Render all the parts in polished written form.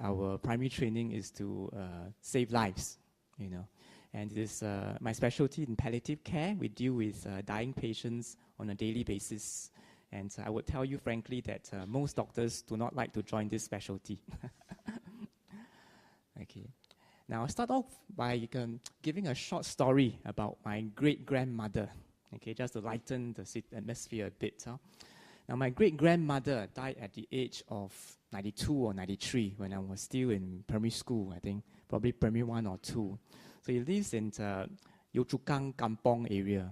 Our primary training is to save lives, and it is my specialty in palliative care. We deal with dying patients on a daily basis, and I would tell you frankly that most doctors do not like to join this specialty. Okay, now I'll start off by giving a short story about my great-grandmother, okay, just to lighten the atmosphere a bit. Now, my great-grandmother died at the age of 92 or 93 when I was still in primary school, I think, probably primary 1 or 2. So he lives in Yio Chu Kang Kampong area,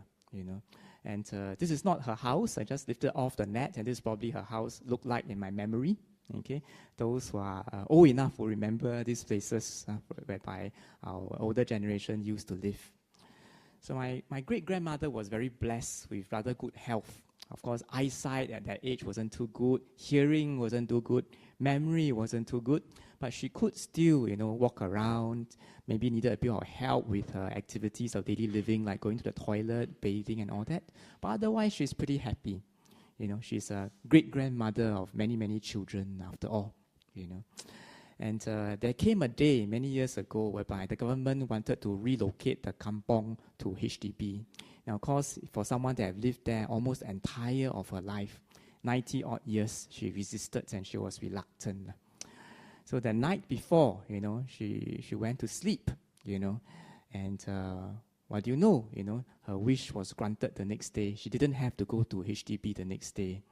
And this is not her house. I just lifted off the net, and this is probably her house looked like in my memory. Okay, those who are old enough will remember these places whereby our older generation used to live. So my great-grandmother was very blessed with rather good health. Of course, eyesight at that age wasn't too good, hearing wasn't too good, memory wasn't too good, but she could still, walk around, maybe needed a bit of help with her activities of daily living, like going to the toilet, bathing and all that. But otherwise, she's pretty happy. She's a great-grandmother of many, many children after all, And there came a day many years ago whereby the government wanted to relocate the kampong to HDB. Now, of course, for someone that have lived there almost the entire of her life, 90-odd years, she resisted and she was reluctant. So the night before, she went to sleep, and what do you know? Her wish was granted the next day. She didn't have to go to HDB the next day.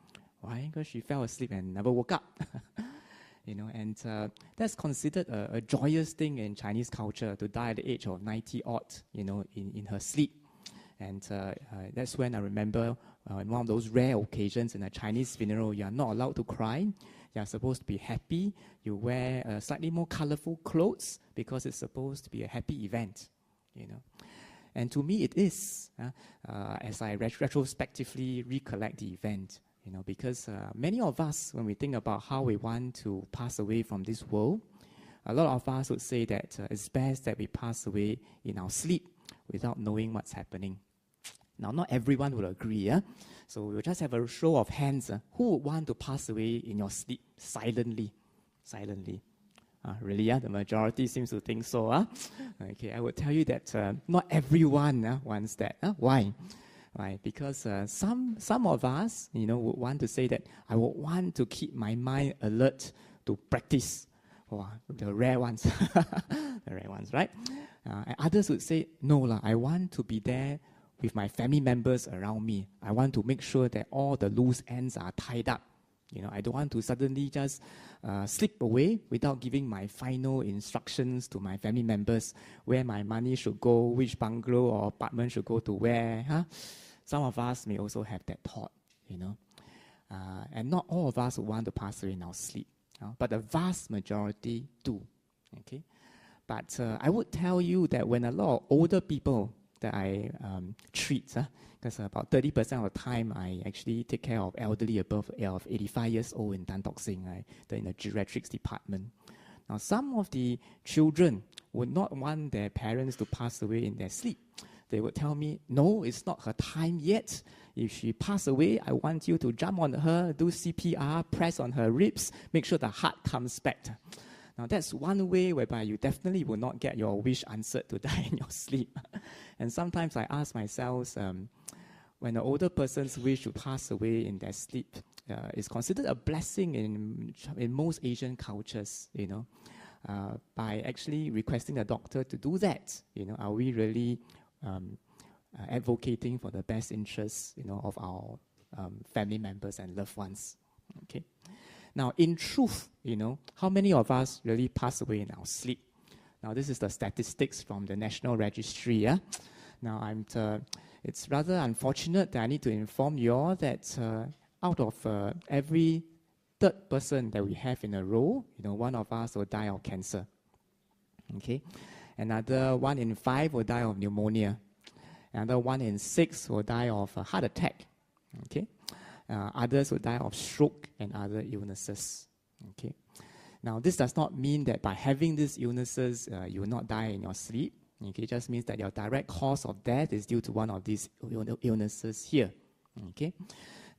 Why? Because she fell asleep and never woke up. And that's considered a joyous thing in Chinese culture, to die at the age of 90-odd, in her sleep. And that's when I remember in one of those rare occasions in a Chinese funeral, you are not allowed to cry. You are supposed to be happy. You wear slightly more colorful clothes because it's supposed to be a happy event, And to me it is, as I retrospectively recollect the event, because many of us, when we think about how we want to pass away from this world, a lot of us would say that it's best that we pass away in our sleep without knowing what's happening. Now, not everyone will agree, so we'll just have a show of hands. Who would want to pass away in your sleep silently? Silently. Really, the majority seems to think so. Okay, I would tell you that not everyone wants that. Why? Right, because some of us, would want to say that I would want to keep my mind alert to practice. The rare ones, the rare ones, right? And others would say, no, I want to be there with my family members around me. I want to make sure that all the loose ends are tied up. I don't want to suddenly just slip away without giving my final instructions to my family members where my money should go, which bungalow or apartment should go to where. Some of us may also have that thought, and not all of us would want to pass away in our sleep, but the vast majority do. Okay, but I would tell you that when a lot of older people that I treat, because about 30% of the time I actually take care of elderly above 85 years old in Tan Tock Seng, in the geriatrics department. Now, some of the children would not want their parents to pass away in their sleep. They would tell me, no, it's not her time yet. If she passes away, I want you to jump on her, do CPR, press on her ribs, make sure the heart comes back. Now, that's one way whereby you definitely will not get your wish answered to die in your sleep. And sometimes I ask myself, when an older person's wish to pass away in their sleep is considered a blessing in most Asian cultures, by actually requesting the doctor to do that, are we really advocating for the best interests, of our family members and loved ones? Okay. Now, in truth, how many of us really pass away in our sleep? Now, this is the statistics from the National Registry. Now, it's rather unfortunate that I need to inform you all that out of every third person that we have in a row, one of us will die of cancer. Okay, another 1 in 5 will die of pneumonia. Another 1 in 6 will die of a heart attack. Okay. Others will die of stroke and other illnesses. Okay. Now, this does not mean that by having these illnesses, you will not die in your sleep. Okay, it just means that your direct cause of death is due to one of these illnesses here. Okay.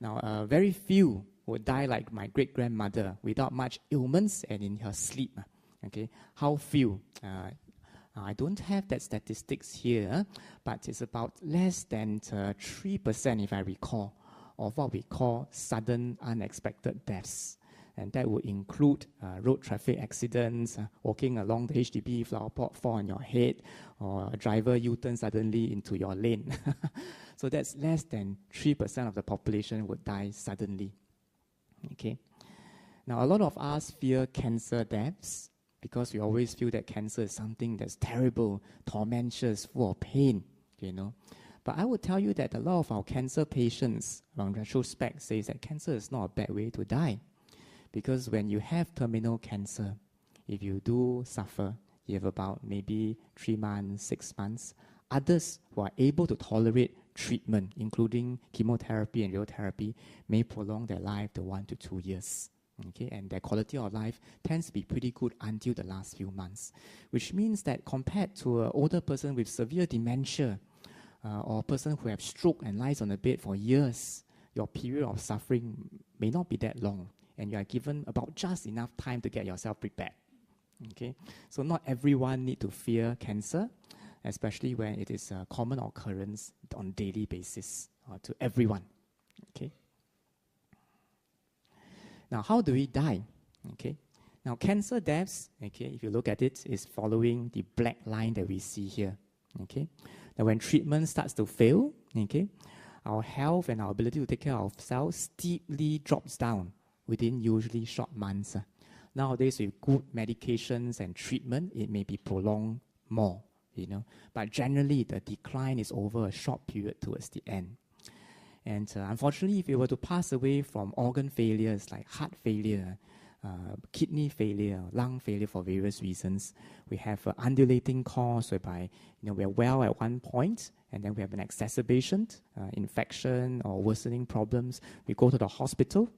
Now, very few would die like my great-grandmother without much ailments and in her sleep. Okay, how few? I don't have that statistics here, but it's about less than 3%, if I recall, of what we call sudden unexpected deaths. And that would include road traffic accidents, walking along the HDB flower pot, fall on your head, or a driver U-turn suddenly into your lane. So that's less than 3% of the population would die suddenly. Okay. Now, a lot of us fear cancer deaths because we always feel that cancer is something that's terrible, tormentous, full of pain, you know. But I would tell you that a lot of our cancer patients, on retrospect, says that cancer is not a bad way to die. Because when you have terminal cancer, if you do suffer, you have about maybe 3 months, 6 months. Others who are able to tolerate treatment, including chemotherapy and radiotherapy, may prolong their life to 1 to 2 years. Okay, and their quality of life tends to be pretty good until the last few months, which means that compared to an older person with severe dementia or a person who has stroke and lies on the bed for years, your period of suffering may not be that long, and you are given about just enough time to get yourself prepared. Okay, so not everyone need to fear cancer, especially when it is a common occurrence on daily basis to everyone. Okay. Now, how do we die? Okay. Now, cancer deaths, okay, if you look at it, is following the black line that we see here. Okay. Now, when treatment starts to fail, okay, our health and our ability to take care of ourselves steeply drops down within usually short months. Nowadays, with good medications and treatment, it may be prolonged more, you know. But generally, the decline is over a short period towards the end. And unfortunately, if you were to pass away from organ failures like heart failure, kidney failure, lung failure for various reasons, we have an undulating course whereby we're well at one point, and then we have an exacerbation, infection or worsening problems. We go to the hospital.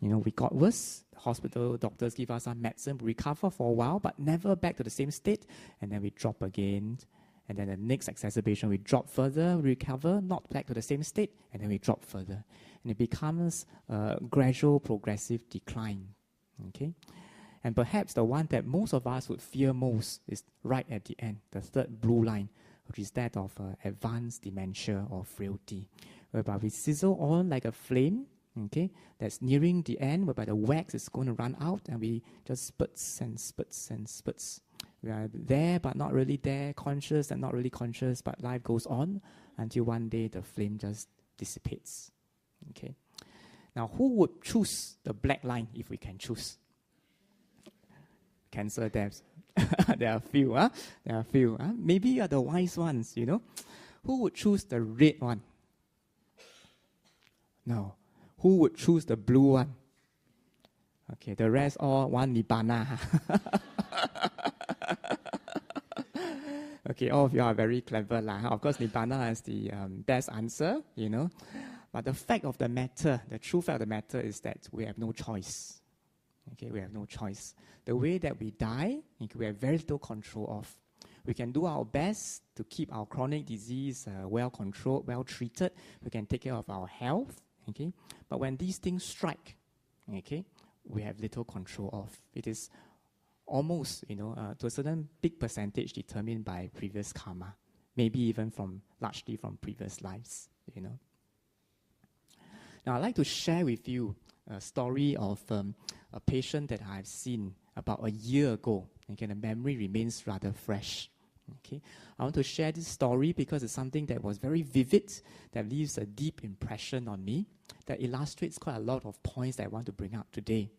We got worse. The hospital doctors give us some medicine, we recover for a while, but never back to the same state, and then we drop again. And then the next exacerbation, we drop further, recover, not back to the same state, and then we drop further. And it becomes a gradual, progressive decline. Okay? And perhaps the one that most of us would fear most is right at the end, the third blue line, which is that of advanced dementia or frailty, whereby we sizzle on like a flame, okay, that's nearing the end, whereby the wax is going to run out, and we just spurts and spurts and spurts. We are there, but not really there, conscious and not really conscious, but life goes on until one day the flame just dissipates. Okay. Now, who would choose the black line if we can choose? Cancer deaths. There are a few, huh? There are a few. Huh? Maybe you are the wise ones, Who would choose the red one? No. Who would choose the blue one? Okay, the rest all one Nibbana. Okay, all of you are very clever. Of course, Nibbana is the best answer, But the fact of the matter, the true fact of the matter is that we have no choice. Okay, we have no choice. The way that we die, we have very little control of. We can do our best to keep our chronic disease well controlled, well treated. We can take care of our health. Okay, but when these things strike, okay, we have little control of. It is almost, to a certain big percentage determined by previous karma, maybe even largely from previous lives, Now, I'd like to share with you a story of a patient that I've seen about a year ago. Okay, the memory remains rather fresh. Okay, I want to share this story because it's something that was very vivid, that leaves a deep impression on me, that illustrates quite a lot of points that I want to bring up today.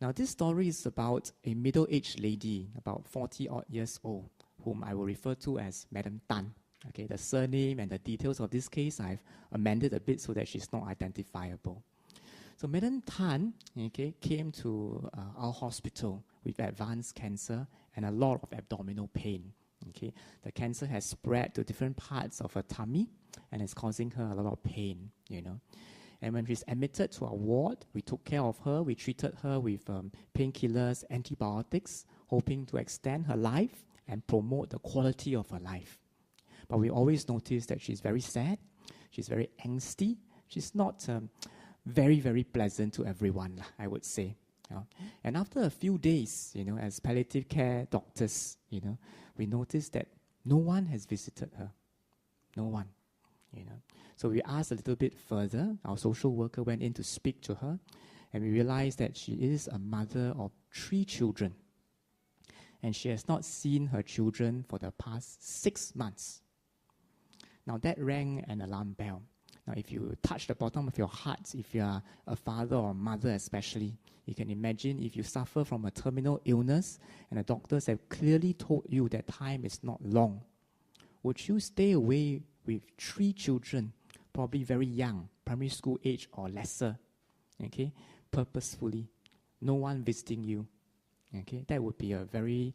Now, this story is about a middle-aged lady, about 40-odd years old, whom I will refer to as Madam Tan. Okay, the surname and the details of this case I've amended a bit so that she's not identifiable. So Madam Tan, came to our hospital with advanced cancer and a lot of abdominal pain. Okay, the cancer has spread to different parts of her tummy and is causing her a lot of pain, And when she's admitted to our ward, we took care of her. We treated her with painkillers, antibiotics, hoping to extend her life and promote the quality of her life. But we always notice that she's very sad. She's very angsty. She's not very, very pleasant to everyone, I would say. And after a few days, as palliative care doctors, we noticed that no one has visited her. No one, So we asked a little bit further. Our social worker went in to speak to her, and we realized that she is a mother of 3 children. And she has not seen her children for the past 6 months. Now that rang an alarm bell. Now if you touch the bottom of your heart, if you are a father or mother especially, you can imagine if you suffer from a terminal illness and the doctors have clearly told you that time is not long, would you stay away with 3 children, probably very young, primary school age or lesser, purposefully, no one visiting you? That would be a very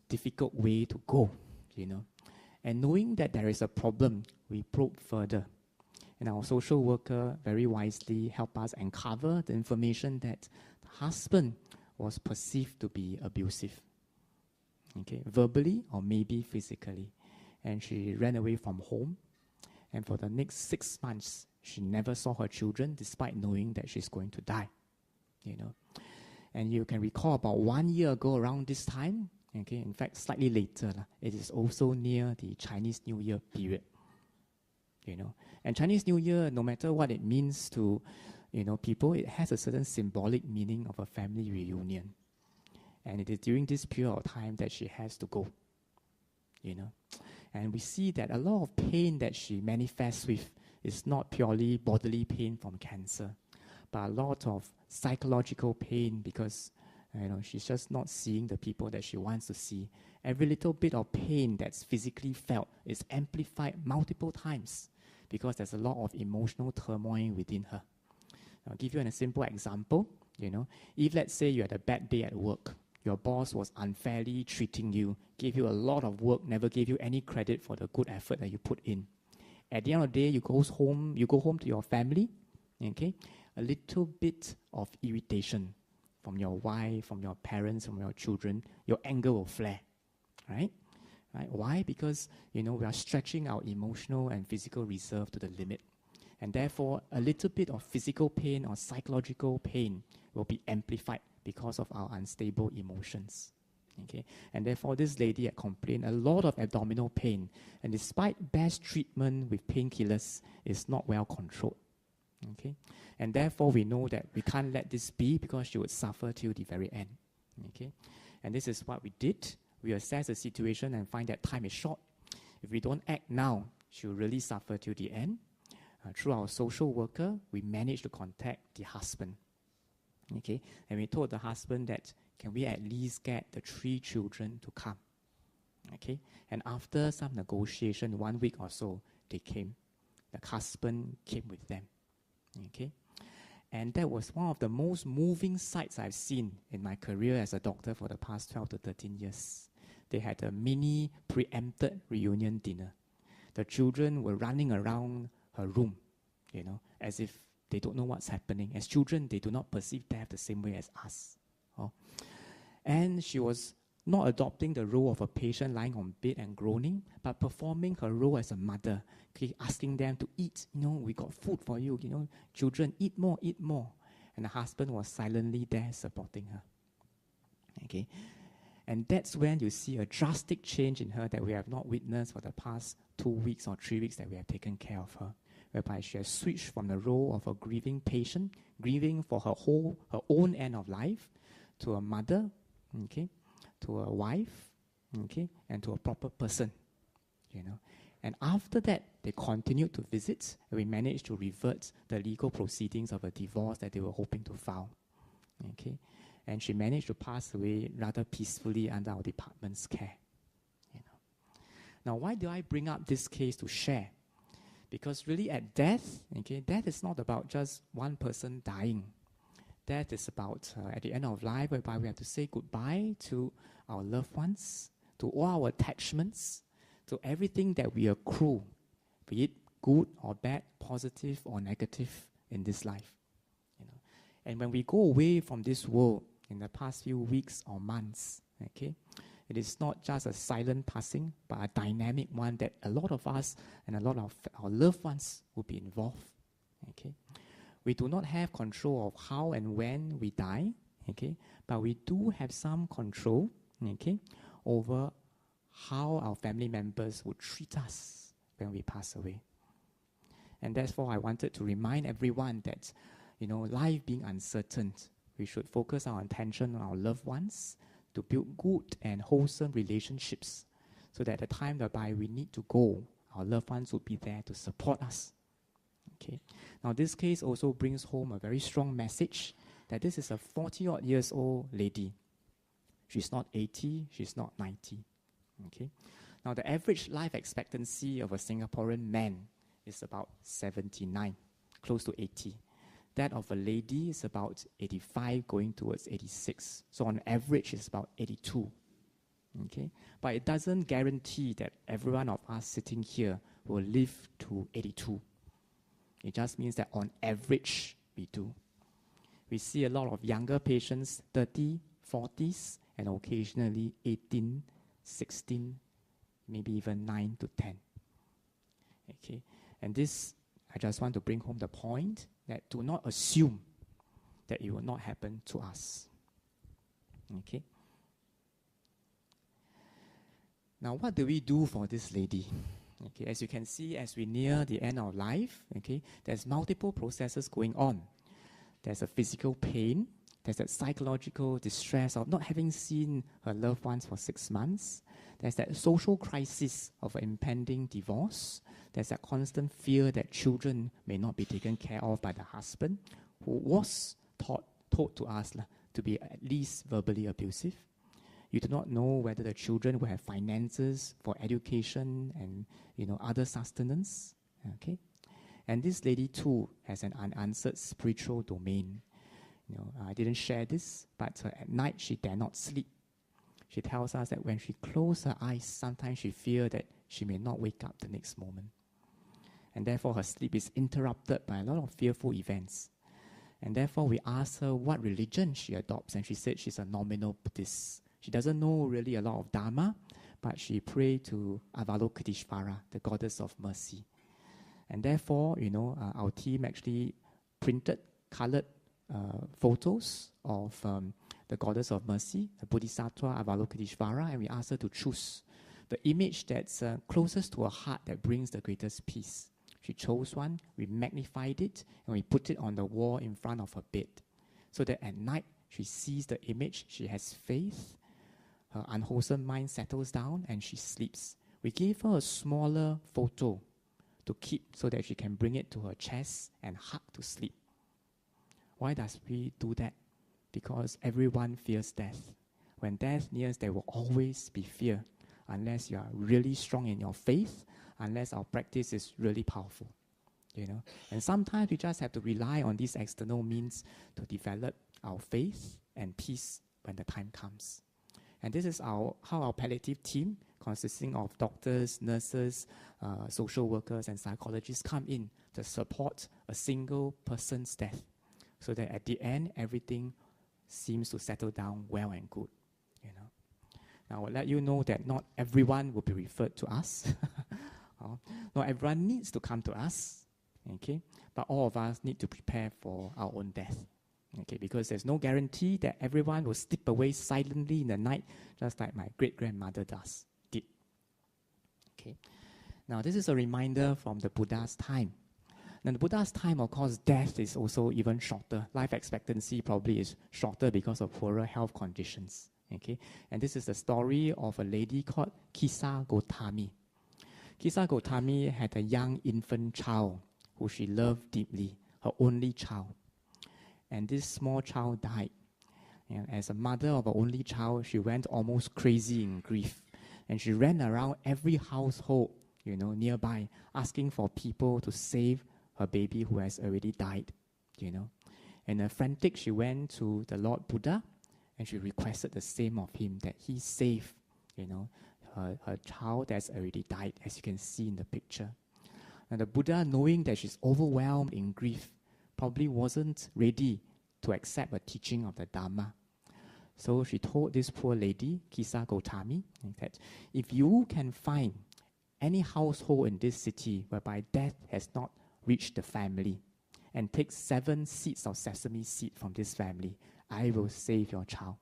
difficult way to go, And knowing that there is a problem, we probe further. And our social worker very wisely helped us uncover the information that the husband was perceived to be abusive, verbally or maybe physically. And she ran away from home. And for the next 6 months, she never saw her children despite knowing that she's going to die, And you can recall about 1 year ago around this time, in fact, slightly later, it is also near the Chinese New Year period, And Chinese New Year, no matter what it means to, people, it has a certain symbolic meaning of a family reunion. And it is during this period of time that she has to go, And we see that a lot of pain that she manifests with is not purely bodily pain from cancer, but a lot of psychological pain because, she's just not seeing the people that she wants to see. Every little bit of pain that's physically felt is amplified multiple times because there's a lot of emotional turmoil within her. I'll give you a simple example. If let's say you had a bad day at work, your boss was unfairly treating you, gave you a lot of work, never gave you any credit for the good effort that you put in. At the end of the day, you go home to your family, a little bit of irritation from your wife, from your parents, from your children, your anger will flare, right? Why? Because, we are stretching our emotional and physical reserve to the limit. And therefore, a little bit of physical pain or psychological pain will be amplified because of our unstable emotions. And therefore, this lady had complained a lot of abdominal pain, and despite best treatment with painkillers, it's not well controlled. And therefore, we know that we can't let this be because she would suffer till the very end. And this is what we did. We assess the situation and find that time is short. If we don't act now, she will really suffer till the end. Through our social worker, we managed to contact the husband. And we told the husband that, can we at least get the 3 children to come? And after some negotiation, 1 week or so, they came. The husband came with them. And that was one of the most moving sights I've seen in my career as a doctor for the past 12 to 13 years. They had a mini preempted reunion dinner. The children were running around her room, as if they don't know what's happening. As children, they do not perceive death the same way as us. And she was not adopting the role of a patient lying on bed and groaning, but performing her role as a mother, asking them to eat. We got food for you. Children, eat more, eat more. And the husband was silently there supporting her. And that's when you see a drastic change in her that we have not witnessed for the past 2 weeks or 3 weeks that we have taken care of her, whereby she has switched from the role of a grieving patient, grieving for her own end of life, to a mother, to a wife, and to a proper person, And after that, they continued to visit, and we managed to revert the legal proceedings of a divorce that they were hoping to file, And she managed to pass away rather peacefully under our department's care, Now, why do I bring up this case to share? Because really at death, death is not about just one person dying. Death is about, at the end of life, whereby we have to say goodbye to our loved ones, to all our attachments, to everything that we accrue, be it good or bad, positive or negative in this life. And when we go away from this world in the past few weeks or months, it is not just a silent passing, but a dynamic one that a lot of us and a lot of our loved ones will be involved. we do not have control of how and when we die, okay? But we do have some control, okay, over how our family members would treat us when we pass away. And therefore, I wanted to remind everyone that, life being uncertain, we should focus our attention on our loved ones to build good and wholesome relationships so that at the time whereby we need to go, our loved ones would be there to support us. Okay. Now, this case also brings home a very strong message that this is a 40-odd years old lady. She's not 80, she's not 90. Okay. Now, the average life expectancy of a Singaporean man is about 79, close to 80. That of a lady is about 85, going towards 86. So on average, it's about 82. Okay? But it doesn't guarantee that every one of us sitting here will live to 82. It just means that on average, we do. We see a lot of younger patients, 30, 40s, and occasionally 18, 16, maybe even 9 to 10. Okay? And this, I just want to bring home the point that do not assume that it will not happen to us. Okay? Now, what do we do for this lady? Okay, as you can see, as we near the end of life, okay, there's multiple processes going on. There's a physical pain, there's that psychological distress of not having seen her loved ones for 6 months. There's that social crisis of an impending divorce. There's that constant fear that children may not be taken care of by the husband, who was told to us to be at least verbally abusive. You do not know whether the children will have finances for education and other sustenance. Okay, and this lady too has an unanswered spiritual domain. I didn't share this, but at night she dare not sleep. She tells us that when she closes her eyes, sometimes she fears that she may not wake up the next moment. And therefore her sleep is interrupted by a lot of fearful events. And therefore we asked her what religion she adopts, and she said she's a nominal Buddhist. She doesn't know really a lot of Dharma, but she prays to Avalokiteshvara, the goddess of mercy. And therefore, our team actually printed colored photos of the goddess of mercy, the Bodhisattva Avalokiteshvara, and we asked her to choose the image that's closest to her heart that brings the greatest peace. She chose one, we magnified it, and we put it on the wall in front of her bed, so that at night she sees the image, she has faith, her unwholesome mind settles down, and she sleeps. We gave her a smaller photo to keep so that she can bring it to her chest and hug to sleep. Why does we do that? Because everyone fears death. When death nears, there will always be fear, unless you are really strong in your faith, unless our practice is really powerful. And sometimes we just have to rely on these external means to develop our faith and peace when the time comes. And this is how our palliative team, consisting of doctors, nurses, social workers, and psychologists, come in to support a single person's death, so that at the end, everything seems to settle down well and good. Now, I will let you know that not everyone will be referred to us. Not everyone needs to come to us, okay? But all of us need to prepare for our own death. Okay, because there's no guarantee that everyone will slip away silently in the night, just like my great-grandmother did. Okay. Now, this is a reminder from the Buddha's time. Now, the Buddha's time, of course, death is also even shorter. Life expectancy probably is shorter because of poorer health conditions. Okay, and this is the story of a lady called Kisa Gotami. Kisa Gotami had a young infant child who she loved deeply, her only child. And this small child died. And as a mother of her only child, she went almost crazy in grief. And she ran around every household, nearby, asking for people to save her baby who has already died, And frantic, she went to the Lord Buddha, and she requested the same of him, that he save, her child that's already died, as you can see in the picture. And the Buddha, knowing that she's overwhelmed in grief, probably wasn't ready to accept a teaching of the Dharma. So she told this poor lady, Kisa Gotami, that if you can find any household in this city whereby death has not reached the family, and take 7 seeds of sesame seed from this family. I will save your child.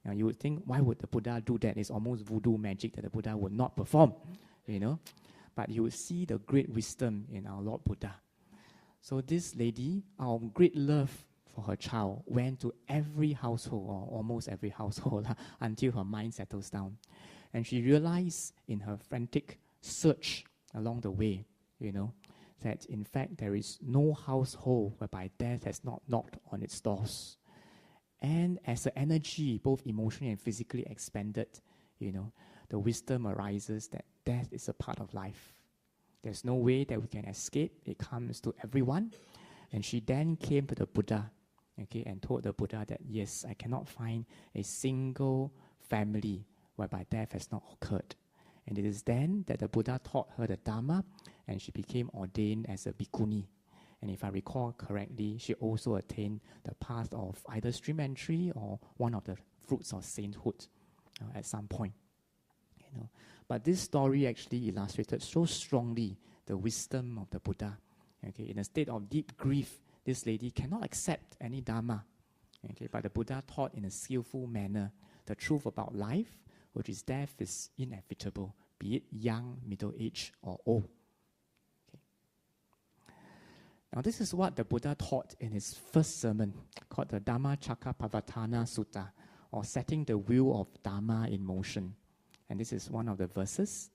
Now you would think, why would the Buddha do that? It's almost voodoo magic that the Buddha would not perform, you know. But you would see the great wisdom in our Lord Buddha. So this lady, out of great love for her child, went to every household, or almost every household, until her mind settles down. And she realized in her frantic search along the way, you know, that in fact there is no household whereby death has not knocked on its doors. And as the energy, both emotionally and physically expanded, you know, the wisdom arises that death is a part of life. There's no way that we can escape. It comes to everyone. And she then came to the Buddha, okay, and told the Buddha that, yes, I cannot find a single family whereby death has not occurred. And it is then that the Buddha taught her the Dharma, and she became ordained as a bhikkhuni. And if I recall correctly, she also attained the path of either stream entry or one of the fruits of sainthood at some point. You know, but this story actually illustrated so strongly the wisdom of the Buddha. Okay, in a state of deep grief, this lady cannot accept any Dharma. Okay, but the Buddha taught in a skillful manner the truth about life, which is death is inevitable, be it young, middle-aged, or old. Now, this is what the Buddha taught in his first sermon, called the Dhammacakkappavattana Sutta, or setting the wheel of Dharma in motion. And this is one of the verses.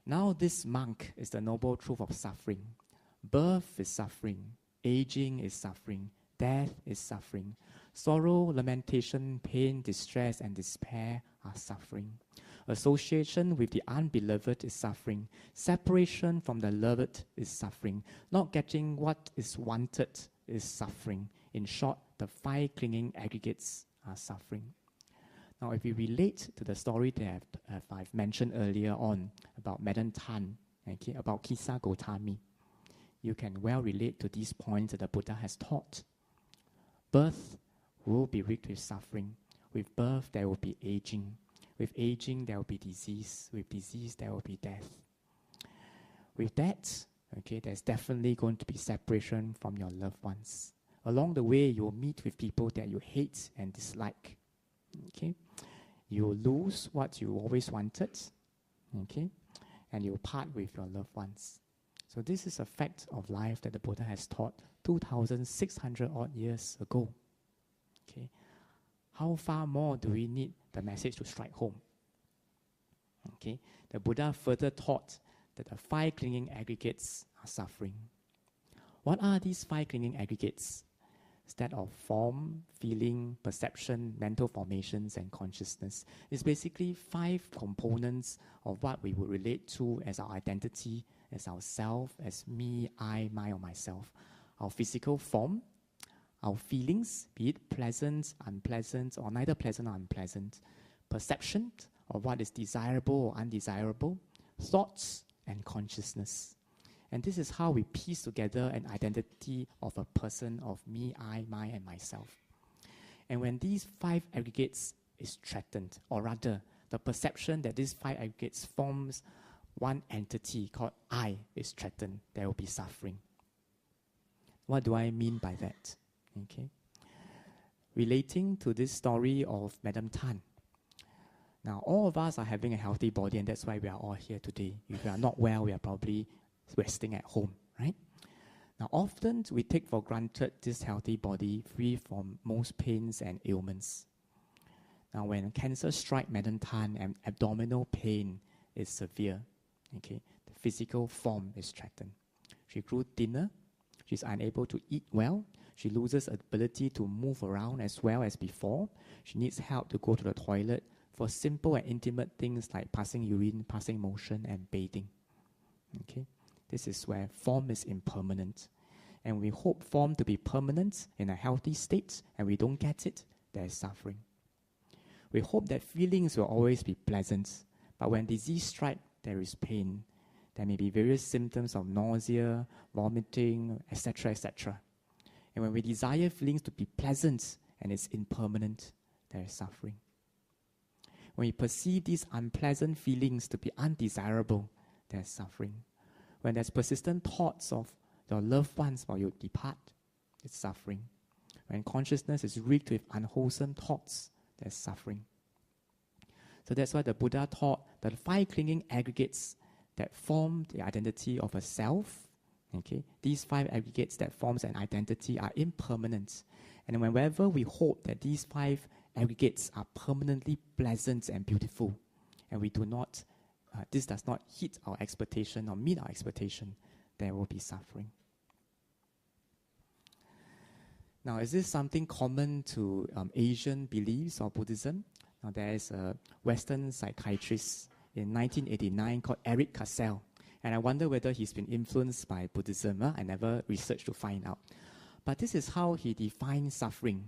Now this monk is the noble truth of suffering. Birth is suffering, aging is suffering, death is suffering. Sorrow, lamentation, pain, distress, and despair are suffering. Association with the unbeloved is suffering. Separation from the loved is suffering. Not getting what is wanted is suffering. In short, the 5 clinging aggregates are suffering. Now, if we relate to the story that I've mentioned earlier on about Madam Tan, okay, about Kisa Gotami, you can well relate to these points that the Buddha has taught. Birth will be rigged with suffering. With birth, there will be aging. With aging, there will be disease. With disease, there will be death. With that, okay, there's definitely going to be separation from your loved ones. Along the way, you'll meet with people that you hate and dislike. Okay, you'll lose what you always wanted. Okay, and you'll part with your loved ones. So this is a fact of life that the Buddha has taught 2,600 odd years ago. Okay, how far more do we need the message to strike home? Okay, the Buddha further taught that the 5 clinging aggregates are suffering. What are these 5 clinging aggregates? It's that of form, feeling, perception, mental formations, and consciousness. It's basically 5 components of what we would relate to as our identity, as ourself, as me, I, my, or myself. Our physical form, our feelings, be it pleasant, unpleasant, or neither pleasant or unpleasant. Perception of what is desirable or undesirable. Thoughts and consciousness. And this is how we piece together an identity of a person, of me, I, my, and myself. And when these 5 aggregates is threatened, or rather, the perception that these 5 aggregates forms one entity called I is threatened, there will be suffering. What do I mean by that? Okay. Relating to this story of Madam Tan. Now, all of us are having a healthy body, and that's why we are all here today. If we are not well, we are probably resting at home, right? Now, often we take for granted this healthy body free from most pains and ailments. Now, when cancer strikes Madam Tan and abdominal pain is severe, okay, the physical form is threatened. She grew thinner, she's unable to eat well, she loses ability to move around as well as before, she needs help to go to the toilet for simple and intimate things like passing urine, passing motion, and bathing. Okay, this is where form is impermanent. And we hope form to be permanent in a healthy state, and we don't get it, there is suffering. We hope that feelings will always be pleasant, but when disease strikes, there is pain. There may be various symptoms of nausea, vomiting, etc., etc. And when we desire feelings to be pleasant and it's impermanent, there is suffering. When we perceive these unpleasant feelings to be undesirable, there's suffering. When there's persistent thoughts of your loved ones while you depart, it's suffering. When consciousness is rigged with unwholesome thoughts, there's suffering. So that's why the Buddha taught that the 5 clinging aggregates that form the identity of a self, okay, these 5 aggregates that forms an identity are impermanent. And whenever we hope that these 5 aggregates are permanently pleasant and beautiful, and we do not, this does not hit our expectation or meet our expectation, there will be suffering. Now, is this something common to Asian beliefs or Buddhism? Now, there is a Western psychiatrist in 1989 called Eric Cassell, and I wonder whether he's been influenced by Buddhism. I never researched to find out. But this is how he defines suffering: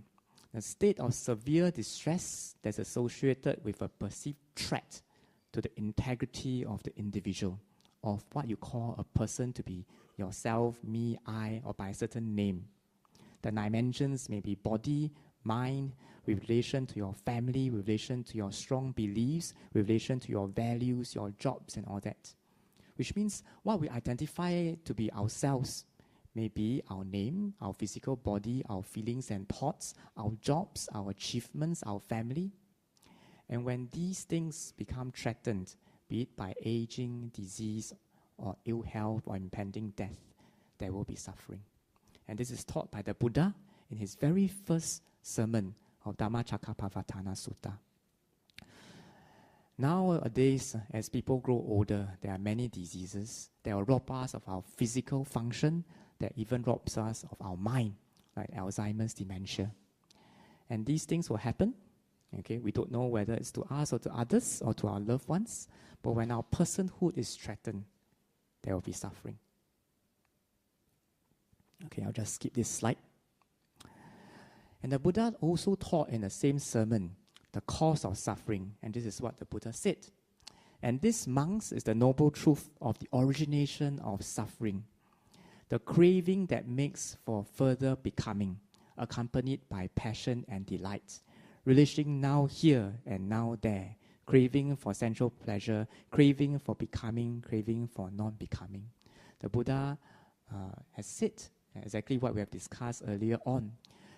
a state of severe distress that's associated with a perceived threat to the integrity of the individual, of what you call a person to be yourself, me, I, or by a certain name. The dimensions may be body, mind, with relation to your family, with relation to your strong beliefs, with relation to your values, your jobs, and all that. Which means what we identify to be ourselves may be our name, our physical body, our feelings and thoughts, our jobs, our achievements, our family. And when these things become threatened, be it by aging, disease, or ill health, or impending death, there will be suffering. And this is taught by the Buddha in his very first sermon of Dhammacakkappavattana Sutta. Nowadays, as people grow older, there are many diseases that will rob us of our physical function, that even robs us of our mind, like Alzheimer's, dementia. And these things will happen. Okay, we don't know whether it's to us or to others or to our loved ones, but when our personhood is threatened, there will be suffering. Okay, I'll just skip this slide. And the Buddha also taught in the same sermon the cause of suffering, and this is what the Buddha said. And this, monks, is the noble truth of the origination of suffering, the craving that makes for further becoming, accompanied by passion and delight, relishing now here and now there, craving for sensual pleasure, craving for becoming, craving for non-becoming. The Buddha has said exactly what we have discussed earlier on,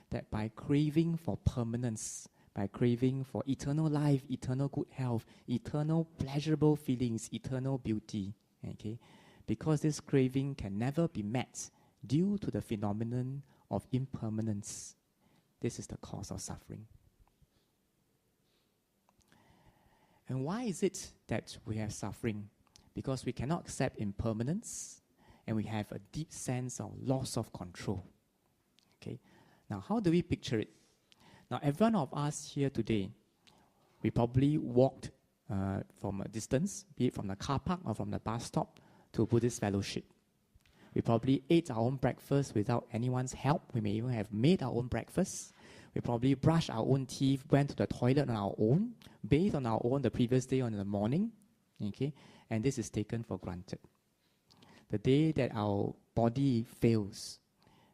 that by craving for permanence, by craving for eternal life, eternal good health, eternal pleasurable feelings, eternal beauty, okay, because this craving can never be met due to the phenomenon of impermanence, this is the cause of suffering. And why is it that we have suffering? Because we cannot accept impermanence, and we have a deep sense of loss of control. Okay, now how do we picture it? Now, every one of us here today, we probably walked from a distance, be it from the car park or from the bus stop, to Buddhist fellowship. We probably ate our own breakfast without anyone's help. We may even have made our own breakfast. We probably brushed our own teeth, went to the toilet on our own, bathed on our own the previous day on the morning. Okay, and this is taken for granted. The day that our body fails,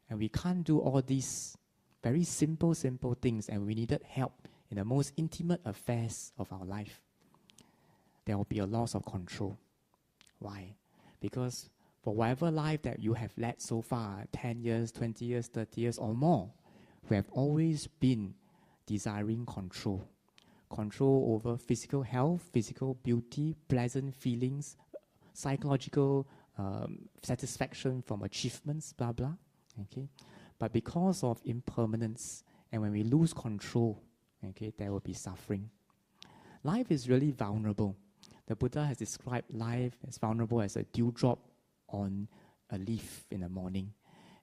and we can't do all these very simple things, and we needed help in the most intimate affairs of our life, there will be a loss of control. Why? Because for whatever life that you have led so far, 10 years, 20 years, 30 years or more, we have always been desiring control. Control over physical health, physical beauty, pleasant feelings, psychological satisfaction from achievements, blah, blah. Okay? But because of impermanence, and when we lose control, okay, there will be suffering. Life is really vulnerable. The Buddha has described life as vulnerable as a dewdrop on a leaf in the morning.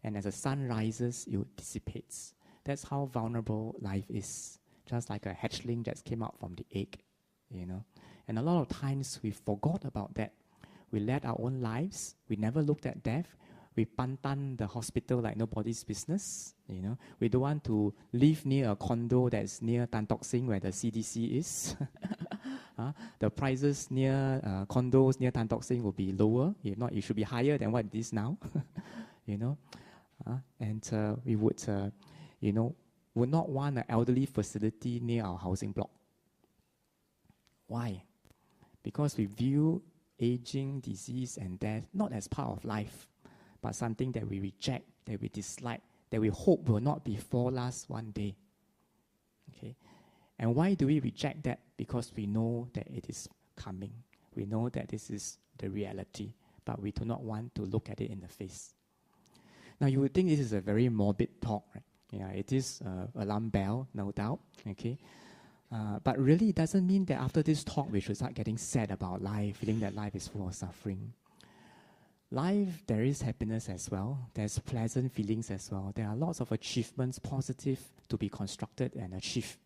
And as the sun rises, it dissipates. That's how vulnerable life is. Just like a hatchling that came out from the egg, you know. And a lot of times we forgot about that. We led our own lives. We never looked at death. We pantan the hospital like nobody's business, you know. We don't want to live near a condo that's near Tan Tock Seng where the CDC is. The prices near condos near Tan Tock Seng will be lower. If not, it should be higher than what it is now, you know. And we would, would not want an elderly facility near our housing block. Why? Because we view aging, disease, and death not as part of life, but something that we reject, that we dislike, that we hope will not be for us one day. Okay? And why do we reject that? Because we know that it is coming. We know that this is the reality, but we do not want to look at it in the face. Now, you would think this is a very morbid talk, right? Yeah, it is alarm bell, no doubt. Okay, but really, it doesn't mean that after this talk we should start getting sad about life, feeling that life is full of suffering. Life, there is happiness as well. There's pleasant feelings as well. There are lots of achievements, positive, to be constructed and achieved.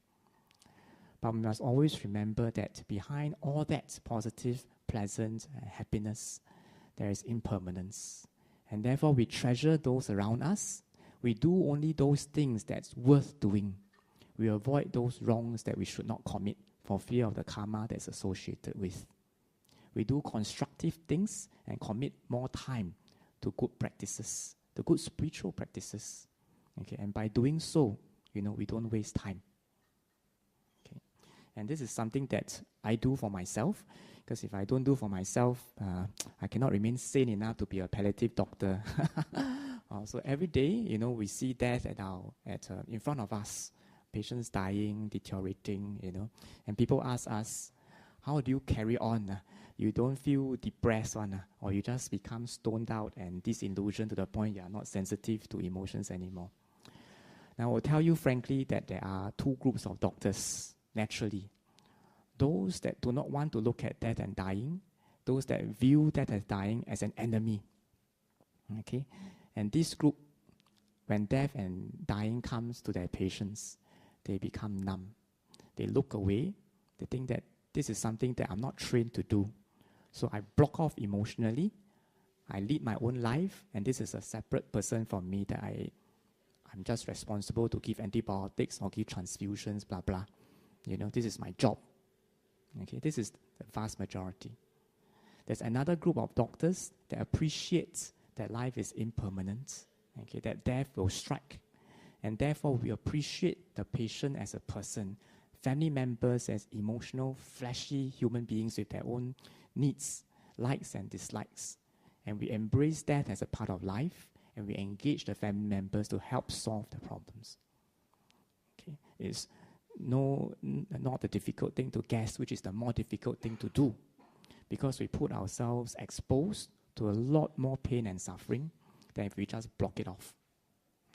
But we must always remember that behind all that positive, pleasant happiness, there is impermanence. And therefore, we treasure those around us. We do only those things that's worth doing. We avoid those wrongs that we should not commit for fear of the karma that's associated with. We do constructive things and commit more time to good practices, to good spiritual practices. Okay, and by doing so, we don't waste time. Okay, and this is something that I do for myself, because if I don't do for myself, I cannot remain sane enough to be a palliative doctor. So every day, we see death in front of us, patients dying, deteriorating, and people ask us, how do you carry on? You don't feel depressed or you just become stoned out and disillusioned to the point you are not sensitive to emotions anymore. Now, I will tell you frankly that there are two groups of doctors, naturally. Those that do not want to look at death and dying, those that view death as dying as an enemy. Okay? And this group, when death and dying comes to their patients, they become numb. They look away. They think that this is something that I'm not trained to do. So I block off emotionally. I lead my own life, and this is a separate person from me that I'm just responsible to give antibiotics or give transfusions, blah, blah. This is my job. Okay, this is the vast majority. There's another group of doctors that appreciates that life is impermanent, okay, that death will strike. And therefore, we appreciate the patient as a person, family members as emotional, fleshy human beings with their own needs, likes and dislikes. And we embrace death as a part of life, and we engage the family members to help solve the problems. Okay, it's not a difficult thing to guess, which is the more difficult thing to do, because we put ourselves exposed to a lot more pain and suffering than if we just block it off.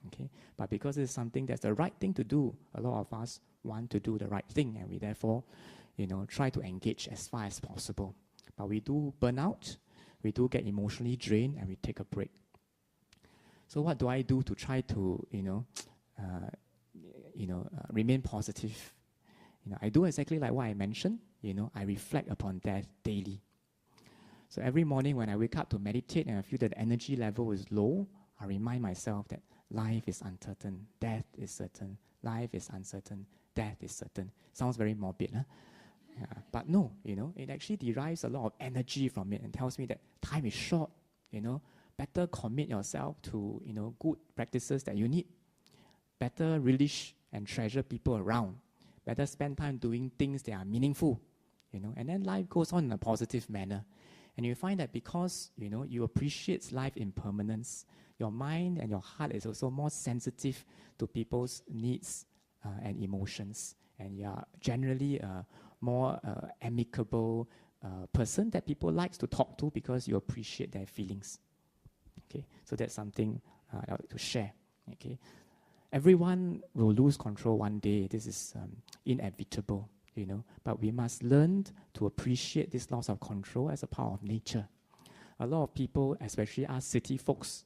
Okay, but because it's something that's the right thing to do, a lot of us want to do the right thing, and we therefore, try to engage as far as possible. But we do burn out, we do get emotionally drained, and we take a break. So what do I do to try to, remain positive? I do exactly like what I mentioned. I reflect upon death daily. So every morning when I wake up to meditate and I feel that the energy level is low, I remind myself that life is uncertain, death is certain, life is uncertain, death is certain. Sounds very morbid, huh? But no, it actually derives a lot of energy from it and tells me that time is short, better commit yourself to, good practices that you need. Better relish and treasure people around. Better spend time doing things that are meaningful, and then life goes on in a positive manner. And you find that because, you appreciate life impermanence, your mind and your heart is also more sensitive to people's needs and emotions. And you are generally a more amicable person that people likes to talk to because you appreciate their feelings. Okay, so that's something I'd like to share. Okay, everyone will lose control one day. This is inevitable, but we must learn to appreciate this loss of control as a part of nature. A lot of people, especially us city folks,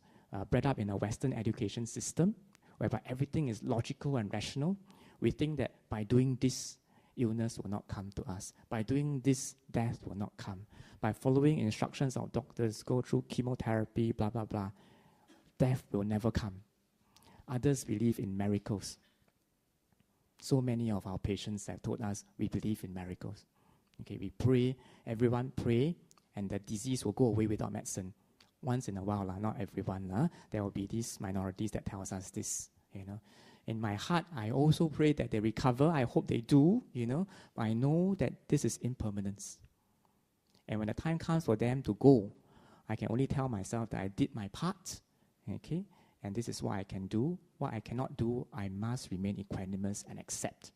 bred up in a Western education system, whereby everything is logical and rational, we think that by doing this, illness will not come to us. By doing this, death will not come. By following instructions of doctors, go through chemotherapy, blah, blah, blah, death will never come. Others believe in miracles. So many of our patients have told us we believe in miracles. Okay, we pray, everyone pray, and the disease will go away without medicine. Once in a while, not everyone. There will be these minorities that tells us this, In my heart, I also pray that they recover. I hope they do, But I know that this is impermanence. And when the time comes for them to go, I can only tell myself that I did my part, Okay? And this is what I can do. What I cannot do, I must remain equanimous and accept.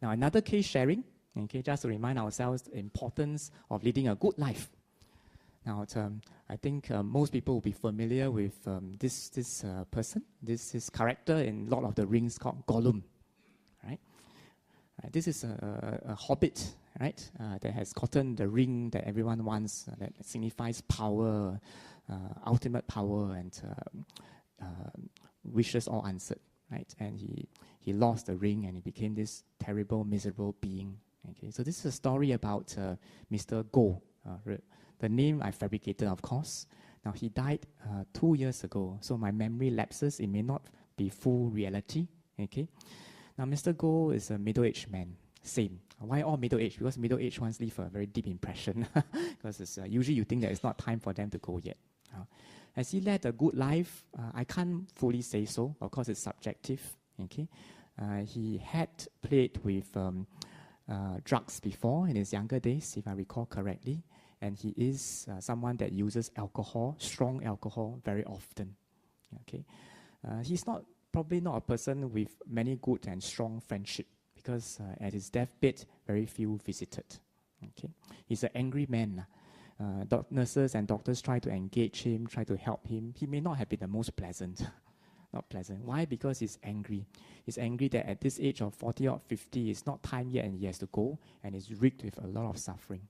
Now, another case sharing, okay, just to remind ourselves the importance of leading a good life. Now, I think most people will be familiar with this person, this character in Lord of the Rings called Gollum, right? This is a hobbit, right, that has gotten the ring that everyone wants, that signifies power, ultimate power, and wishes all answered, right? And he lost the ring and he became this terrible, miserable being. Okay, so this is a story about Mr. Go. The name I fabricated, of course. Now, he died 2 years ago, so my memory lapses. It may not be full reality, okay? Now, Mr. Go is a middle-aged man. Same. Why all middle-aged? Because middle-aged ones leave a very deep impression. Because it's, usually you think that it's not time for them to go yet. Has he led a good life? I can't fully say so. Of course, it's subjective, okay? He had played with drugs before in his younger days, if I recall correctly. And he is someone that uses alcohol, strong alcohol, very often. Okay, he's probably not a person with many good and strong friendship, because at his deathbed, very few visited. Okay, he's an angry man. Nurses and doctors try to engage him, try to help him. He may not have been the most pleasant. Not pleasant. Why? Because he's angry. He's angry that at this age of 40 or 50, it's not time yet and he has to go, and is rigged with a lot of suffering.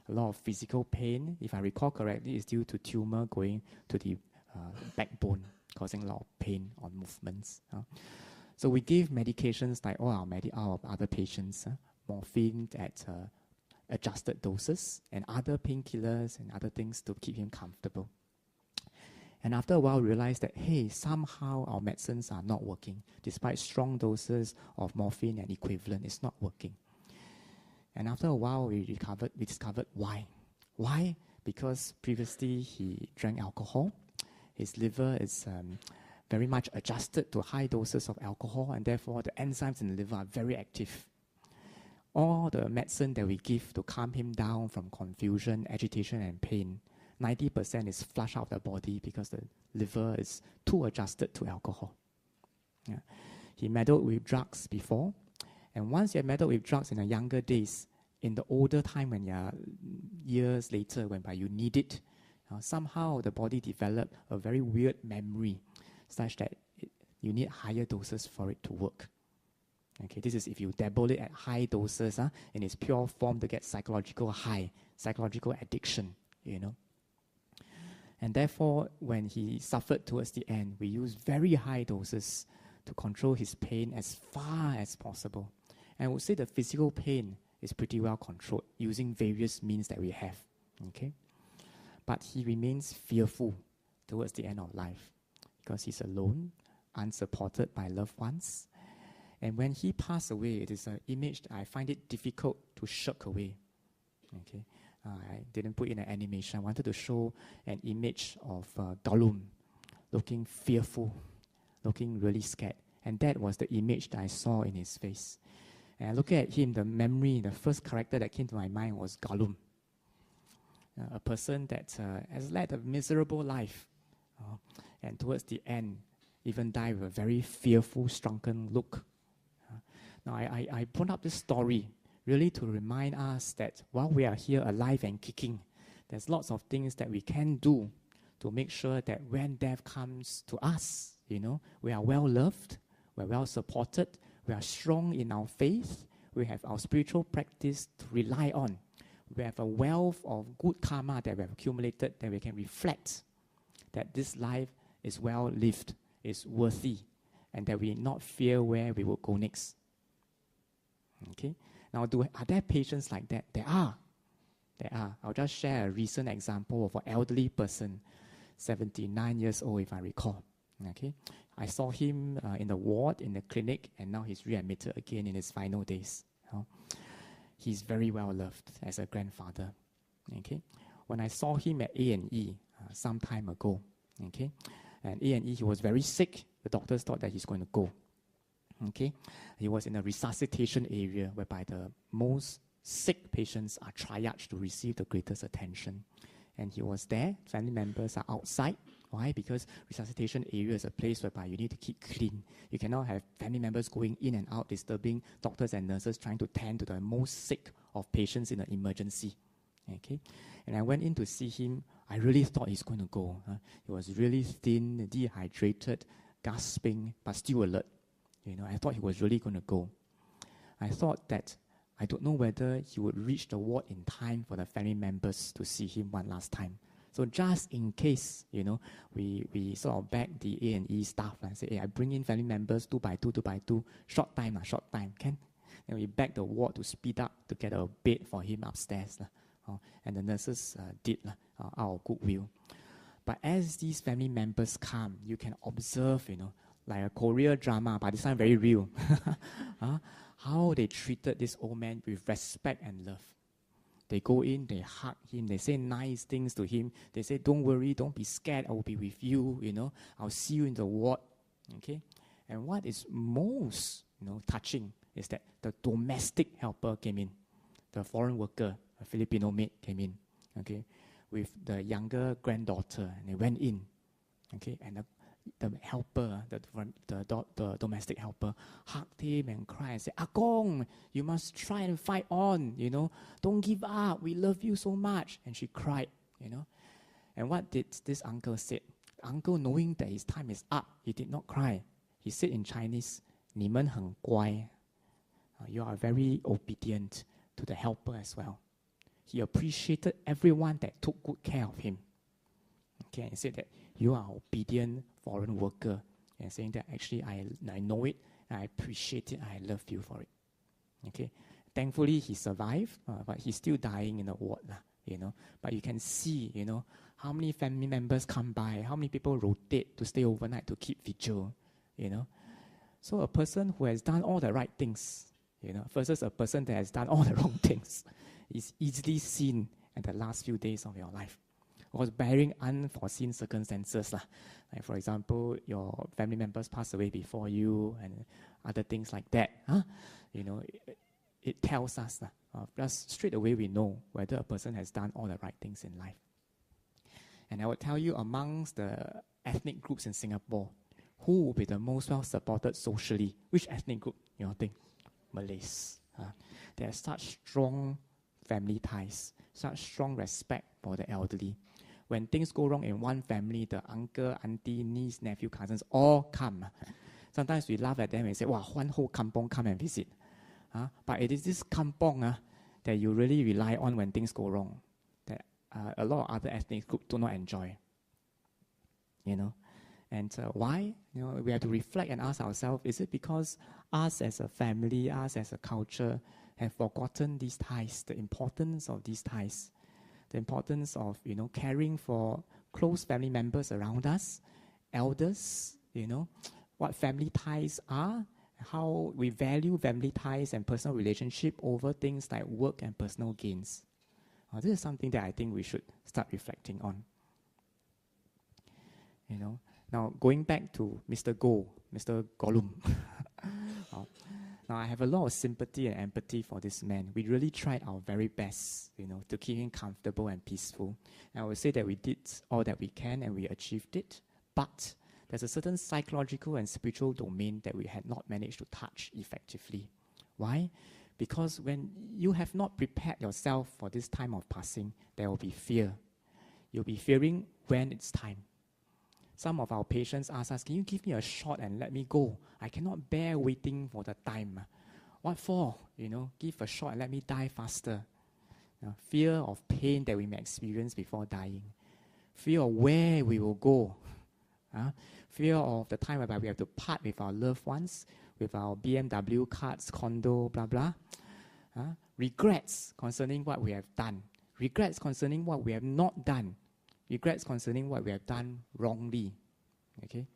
A lot of physical pain, if I recall correctly, is due to tumor going to the backbone, causing a lot of pain on movements. So we gave medications like all our other patients, morphine at adjusted doses, and other painkillers and other things to keep him comfortable. And after a while, we realized that, hey, somehow our medicines are not working. Despite strong doses of morphine and equivalent, it's not working. And after a while, we discovered why. Why? Because previously he drank alcohol. His liver is very much adjusted to high doses of alcohol, and therefore the enzymes in the liver are very active. All the medicine that we give to calm him down from confusion, agitation, and pain, 90% is flushed out of the body because the liver is too adjusted to alcohol. Yeah. He meddled with drugs before. And once you have meddled with drugs in the younger days, in the older time when you're years later, whereby you need it, somehow the body developed a very weird memory such that you need higher doses for it to work. Okay, this is if you dabble it at high doses in its pure form to get psychological high, psychological addiction, you know. And therefore, when he suffered towards the end, we used very high doses to control his pain as far as possible. And I would say the physical pain is pretty well controlled using various means that we have. Okay? But he remains fearful towards the end of life because he's alone, unsupported by loved ones. And when he passed away, it is an image that I find it difficult to shirk away. Okay? I didn't put in an animation. I wanted to show an image of Gollum looking fearful, looking really scared. And that was the image that I saw in his face. And looking at him, the memory, the first character that came to my mind was Gollum. A person that has led a miserable life. And towards the end, even died with a very fearful, shrunken look. Now, I brought up this story really to remind us that while we are here alive and kicking, there's lots of things that we can do to make sure that when death comes to us, you know, we are well loved, we're well supported, we are strong in our faith, we have our spiritual practice to rely on. We have a wealth of good karma that we have accumulated that we can reflect that this life is well lived, is worthy, and that we not fear where we will go next. Okay? Now, are there patients like that? There are. I'll just share a recent example of an elderly person, 79 years old if I recall. Okay? I saw him in the ward, in the clinic, and now he's readmitted again in his final days. He's very well loved as a grandfather. Okay? When I saw him at A&E some time ago, okay, and A&E, he was very sick. The doctors thought that he's going to go. Okay, he was in a resuscitation area whereby the most sick patients are triaged to receive the greatest attention. And he was there. Family members are outside. Why? Because resuscitation area is a place whereby you need to keep clean. You cannot have family members going in and out, disturbing doctors and nurses trying to tend to the most sick of patients in an emergency. Okay? And I went in to see him. I really thought he's going to go. He was really thin, dehydrated, gasping, but still alert. I thought he was really going to go. I thought that I don't know whether he would reach the ward in time for the family members to see him one last time. So just in case, we sort of beg the A&E staff and say, hey, I bring in family members 2 by 2, short time, can? And we beg the ward to speed up to get a bed for him upstairs. And the nurses did out of goodwill. But as these family members come, you can observe, like a Korean drama, but this time very real. How they treated this old man with respect and love. They go in, they hug him, they say nice things to him. They say, don't worry, don't be scared, I will be with you, I'll see you in the ward. Okay? And what is most, touching is that the domestic helper came in. The foreign worker, a Filipino maid came in, okay, with the younger granddaughter, and they went in, okay, and the helper, the domestic helper, hugged him and cried and said, "Akong, you must try and fight on, don't give up, we love you so much." And she cried, And what did this uncle say? Uncle, knowing that his time is up, he did not cry. He said in Chinese, 你们很乖. You are very obedient to the helper as well. He appreciated everyone that took good care of him. Okay, and he said that you are obedient foreign worker, and saying that actually I know it, I appreciate it, I love you for it. Okay, thankfully he survived, but he's still dying in the ward, But you can see, how many family members come by, how many people rotate to stay overnight to keep vigil, So a person who has done all the right things, versus a person that has done all the wrong things, is easily seen at the last few days of your life. Was bearing unforeseen circumstances. Like for example, your family members pass away before you and other things like that. It tells us, just straight away we know whether a person has done all the right things in life. And I would tell you, amongst the ethnic groups in Singapore, who will be the most well supported socially? Which ethnic group you think? Malays. They have such strong family ties, such strong respect for the elderly. When things go wrong in one family, the uncle, auntie, niece, nephew, cousins all come. Sometimes we laugh at them and say, wow, one whole kampong come and visit. But it is this kampong that you really rely on when things go wrong, that a lot of other ethnic groups do not enjoy. And why? We have to reflect and ask ourselves, is it because us as a family, us as a culture, have forgotten these ties, the importance of these ties, the importance of, caring for close family members around us, elders, what family ties are, how we value family ties and personal relationship over things like work and personal gains. This is something that I think we should start reflecting on. Now, going back to Mr. Gollum. Now, I have a lot of sympathy and empathy for this man. We really tried our very best, to keep him comfortable and peaceful. And I would say that we did all that we can and we achieved it. But there's a certain psychological and spiritual domain that we had not managed to touch effectively. Why? Because when you have not prepared yourself for this time of passing, there will be fear. You'll be fearing when it's time. Some of our patients ask us, can you give me a shot and let me go? I cannot bear waiting for the time. What for? Give a shot and let me die faster. Fear of pain that we may experience before dying. Fear of where we will go. Fear of the time whereby we have to part with our loved ones, with our BMW cards, condo, blah, blah. Regrets concerning what we have done. Regrets concerning what we have not done. Regrets concerning what we have done wrongly. Okay?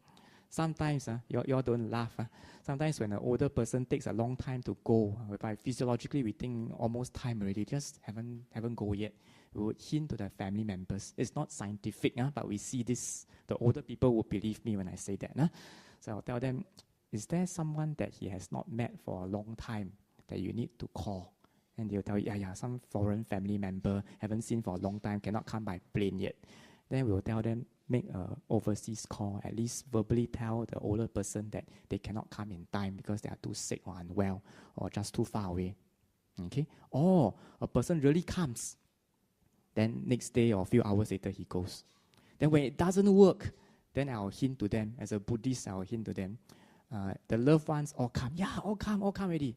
Sometimes, you all don't laugh. Sometimes when an older person takes a long time to go, whereby physiologically we think almost time already, just haven't go yet, we would hint to the family members. It's not scientific, but we see this. The older people will believe me when I say that. So I'll tell them, is there someone that he has not met for a long time that you need to call? And they'll tell you, yeah, some foreign family member haven't seen for a long time, cannot come by plane yet. Then we'll tell them, make an overseas call, at least verbally tell the older person that they cannot come in time because they are too sick or unwell or just too far away. Okay? Or a person really comes. Then next day or a few hours later, he goes. Then when it doesn't work, then I'll hint to them, as a Buddhist, I'll hint to them, the loved ones all come. Yeah, all come already.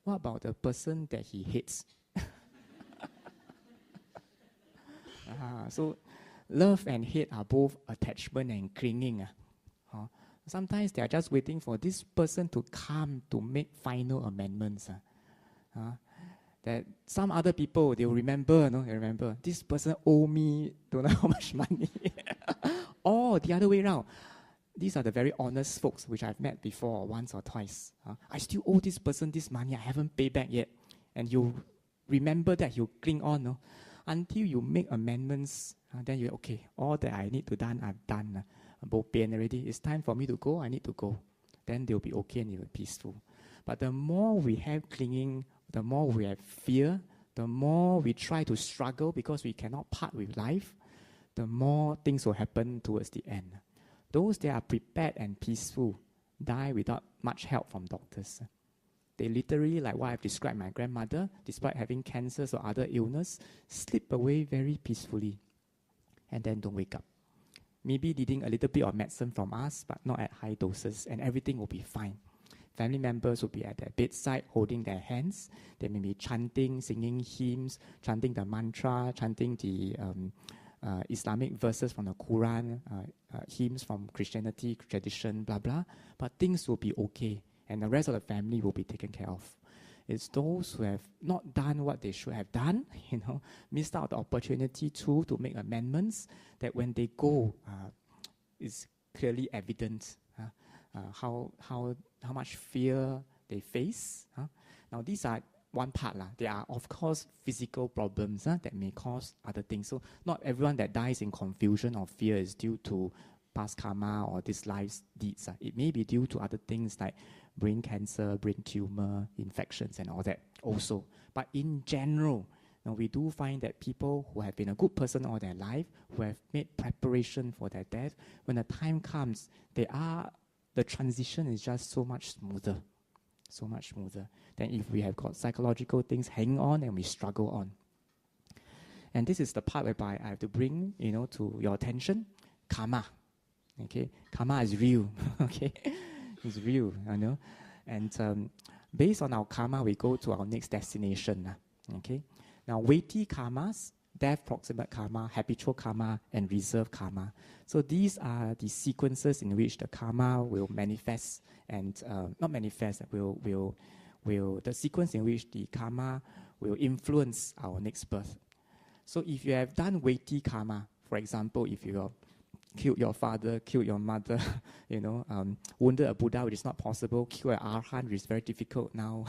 What about the person that he hates? So love and hate are both attachment and clinging. Sometimes they are just waiting for this person to come to make final amendments. That some other people, they'll remember, they remember, this person owe me don't know how much money. Or the other way around. These are the very honest folks which I've met before, once or twice. I still owe this person this money, I haven't paid back yet. And you remember that, you cling on. Until you make amendments, then you're okay, all that I need to done, I've done. Both pain already. It's time for me to go, I need to go. Then they'll be okay and you'll be peaceful. But the more we have clinging, the more we have fear, the more we try to struggle because we cannot part with life, the more things will happen towards the end. Those that are prepared and peaceful die without much help from doctors. They literally, like what I've described my grandmother, despite having cancers or other illness, slip away very peacefully and then don't wake up. Maybe needing a little bit of medicine from us, but not at high doses, and everything will be fine. Family members will be at their bedside holding their hands. They may be chanting, singing hymns, chanting the mantra, chanting the Islamic verses from the Quran, hymns from Christianity, tradition, blah, blah. But things will be okay, and the rest of the family will be taken care of. It's those who have not done what they should have done, missed out the opportunity to make amendments, that when they go, it's clearly evident how much fear they face. Now, these are one part. There are, of course, physical problems that may cause other things. So not everyone that dies in confusion or fear is due to past karma or this life's deeds. It may be due to other things like brain cancer, brain tumor, infections and all that also. But in general, we do find that people who have been a good person all their life, who have made preparation for their death, when the time comes, the transition is just so much smoother than if we have got psychological things hanging on and we struggle on. And this is the part whereby I have to bring, to your attention, karma. Okay, karma is real. Okay, it's real. And based on our karma, we go to our next destination. Okay, now weighty karmas, death proximate karma, habitual karma, and reserved karma. So these are the sequences in which the karma will manifest and not manifest. The sequence in which the karma will influence our next birth. So if you have done weighty karma, for example, if you have killed your father, killed your mother, wounded a Buddha, which is not possible, killed an Arhat, which is very difficult now,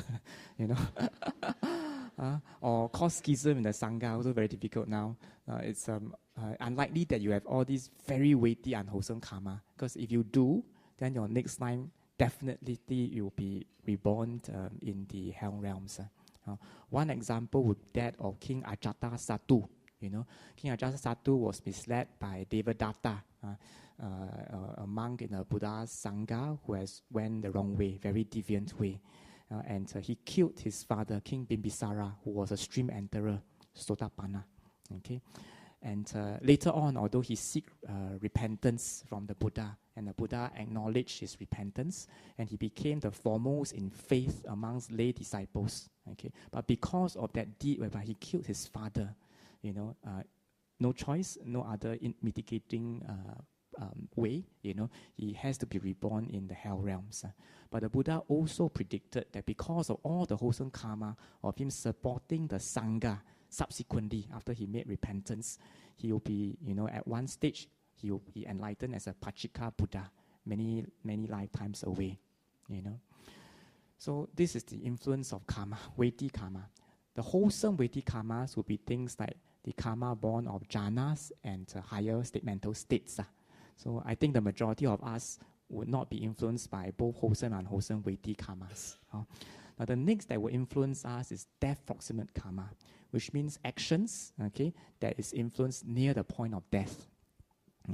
or cause schism in the Sangha, also very difficult now. It's unlikely that you have all these very weighty, unwholesome karma, because if you do, then your next time, definitely you'll be reborn in the hell realms. One example would be that of King Ajatasattu. King Ajatasattu was misled by Devadatta, a monk in a Buddha Sangha who has went the wrong way, very deviant way. And he killed his father, King Bimbisara, who was a stream enterer, Sotapanna. Okay? And later on, although he seek repentance from the Buddha, and the Buddha acknowledged his repentance, and he became the foremost in faith amongst lay disciples. Okay? But because of that deed whereby he killed his father, no choice, no other mitigating way, he has to be reborn in the hell realms. But the Buddha also predicted that because of all the wholesome karma of him supporting the Sangha, subsequently, after he made repentance, he will be, at one stage, he will be enlightened as a Pachika Buddha, many, many lifetimes away, So this is the influence of karma, weighty karma. The wholesome weighty karmas will be things like the karma born of jhanas and higher mental states. So I think the majority of us would not be influenced by both wholesome and unwholesome weighty karmas. Now, the next that will influence us is death proximate karma, which means actions, okay, that is influenced near the point of death.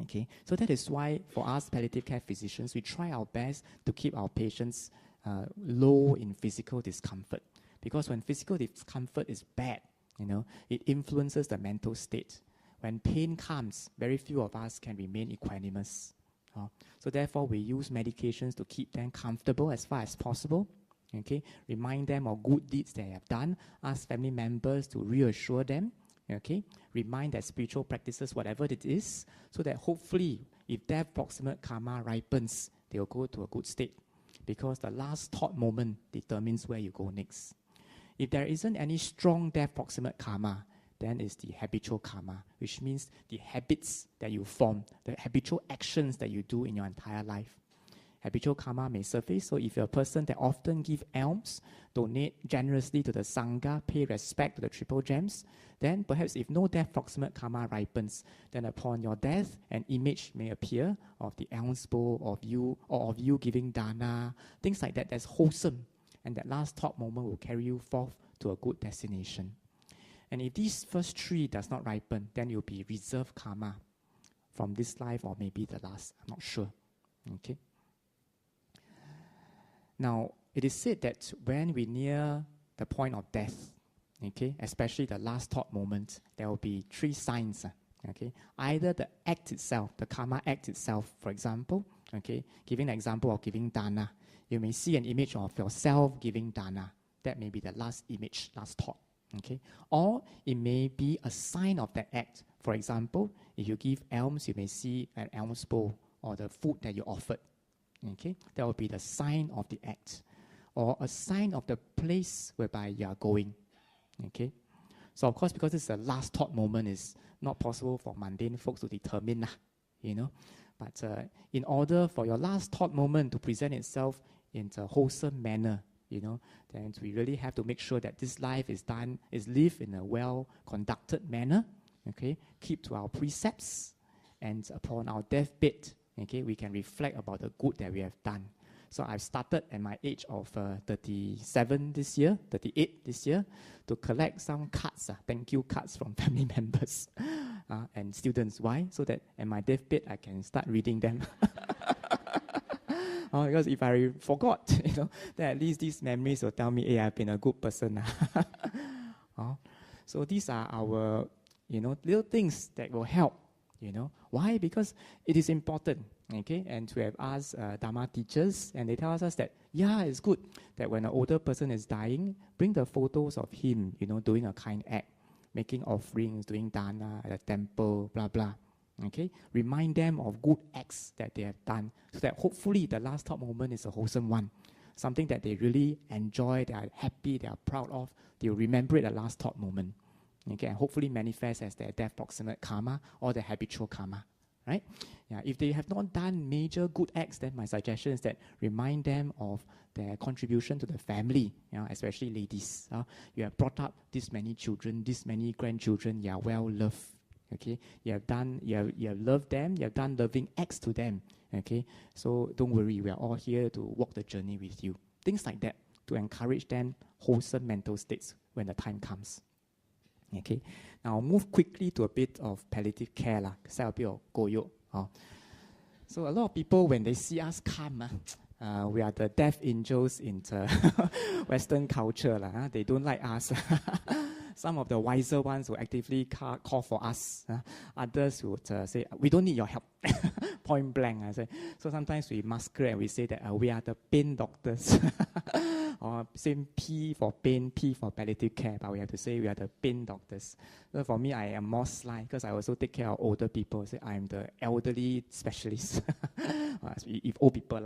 Okay, so that is why for us palliative care physicians, we try our best to keep our patients low in physical discomfort. Because when physical discomfort is bad, it influences the mental state. When pain comes, very few of us can remain equanimous. So therefore, we use medications to keep them comfortable as far as possible. Okay, remind them of good deeds they have done. Ask family members to reassure them. Okay, remind that spiritual practices, whatever it is, so that hopefully, if death proximate karma ripens, they will go to a good state. Because the last thought moment determines where you go next. If there isn't any strong death proximate karma, then it's the habitual karma, which means the habits that you form, the habitual actions that you do in your entire life. Habitual karma may surface, so if you're a person that often give alms, donate generously to the Sangha, pay respect to the Triple Gems, then perhaps if no death proximate karma ripens, then upon your death, an image may appear of the alms bowl of you, or of you giving dana, things like that, that's wholesome. And that last thought moment will carry you forth to a good destination. And if these first three does not ripen, then you'll be reserved karma from this life or maybe the last. I'm not sure. Okay. Now, it is said that when we near the point of death, okay, especially the last thought moment, there will be three signs. Okay, either the act itself, the karma act itself, for example, okay, giving an example of giving dana, you may see an image of yourself giving dana. That may be the last image, last thought. Okay, or it may be a sign of that act. For example, if you give alms, you may see an alms bowl or the food that you offered. Okay, that will be the sign of the act, or a sign of the place whereby you are going. Okay, so of course, because it's the last thought moment, it's not possible for mundane folks to determine, But in order for your last thought moment to present itself in a wholesome manner, then we really have to make sure that this life is lived in a well-conducted manner. Okay, keep to our precepts, and upon our deathbed, okay, we can reflect about the good that we have done. So I've started at my age of 38 this year, to collect some cards, thank you cards from family members and students. Why? So that at my deathbed, I can start reading them. Because if I forgot, then at least these memories will tell me, hey, I've been a good person. So these are our, little things that will help. Why? Because it is important, okay? And we have asked Dharma teachers, and they tell us that, it's good that when an older person is dying, bring the photos of him, doing a kind act, making offerings, doing dana at a temple, blah, blah. Okay? Remind them of good acts that they have done, so that hopefully the last thought moment is a wholesome one. Something that they really enjoy, they are happy, they are proud of. They will remember it at the last thought moment. Okay, and hopefully manifest as their death proximate karma or their habitual karma, right? Yeah, if they have not done major good acts, then my suggestion is that remind them of their contribution to the family, especially ladies. You have brought up this many children, this many grandchildren, you are well loved. Okay, you have loved them, you have done loving acts to them. Okay, so don't worry, we are all here to walk the journey with you. Things like that to encourage them wholesome mental states when the time comes. Okay, now I'll move quickly to a bit of palliative care, say a bit of goyo. So a lot of people, when they see us come, we are the death angels in the Western culture. They don't like us. Some of the wiser ones will actively call for us. Others would say, we don't need your help. Point blank. So sometimes we masquerade and we say that we are the pain doctors. Or same P for pain, P for palliative care, but we have to say we are the pain doctors. So for me, I am more sly because I also take care of older people. So I am the elderly specialist. If old people.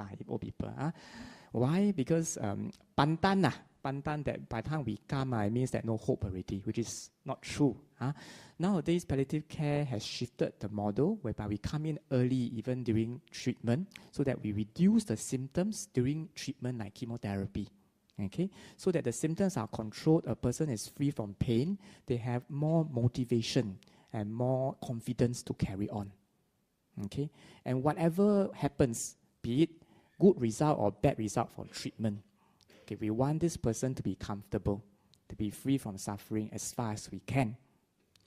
Why? Because pantan that by the time we come, it means that no hope already, which is not true. Nowadays, palliative care has shifted the model whereby we come in early, even during treatment, so that we reduce the symptoms during treatment like chemotherapy. Okay, so that the symptoms are controlled, a person is free from pain, they have more motivation and more confidence to carry on. Okay, and whatever happens, be it good result or bad result for treatment, Okay, we want this person to be comfortable, to be free from suffering as far as we can.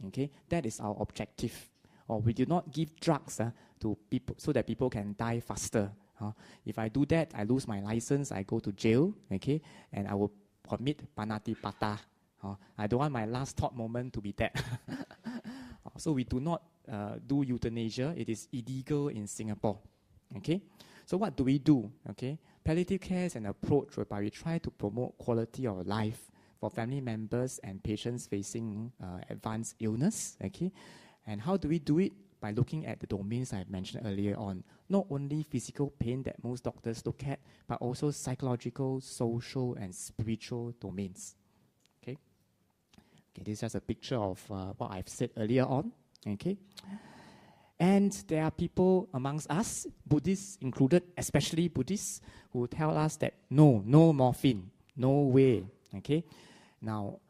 Okay, that is our objective. Or we do not give drugs to people so that people can die faster. If I do that, I lose my license, I go to jail, okay, and I will commit panatipata. I don't want my last thought moment to be that. So we do not do euthanasia. It is illegal in Singapore. Okay, so what do we do? Okay, palliative care is an approach whereby we try to promote quality of life for family members and patients facing advanced illness. Okay, and how do we do it? By looking at the domains I mentioned earlier on. Not only physical pain that most doctors look at, but also psychological, social, and spiritual domains. Okay, this is just a picture of what I've said earlier on. Okay, and there are people amongst us, Buddhists included, especially Buddhists, who tell us that no morphine, no way. Okay, now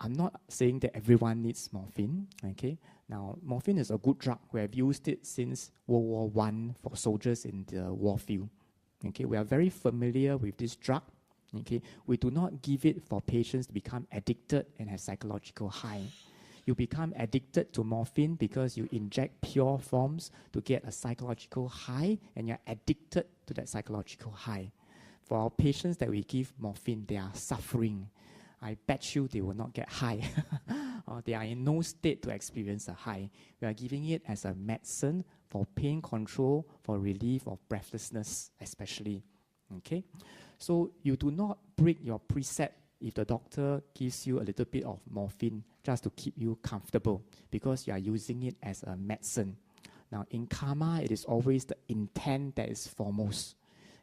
I'm not saying that everyone needs morphine. Okay, now morphine is a good drug. We have used it since World War I for soldiers in the war field. Okay, we are very familiar with this drug. Okay, we do not give it for patients to become addicted and have psychological high. You become addicted to morphine because you inject pure forms to get a psychological high, and you're addicted to that psychological high. For our patients that we give morphine, they are suffering. I bet you they will not get high. Or they are in no state to experience a high. We are giving it as a medicine for pain control, for relief of breathlessness especially. Okay? So you do not break your precept if the doctor gives you a little bit of morphine just to keep you comfortable, because you are using it as a medicine. Now in karma, it is always the intent that is foremost.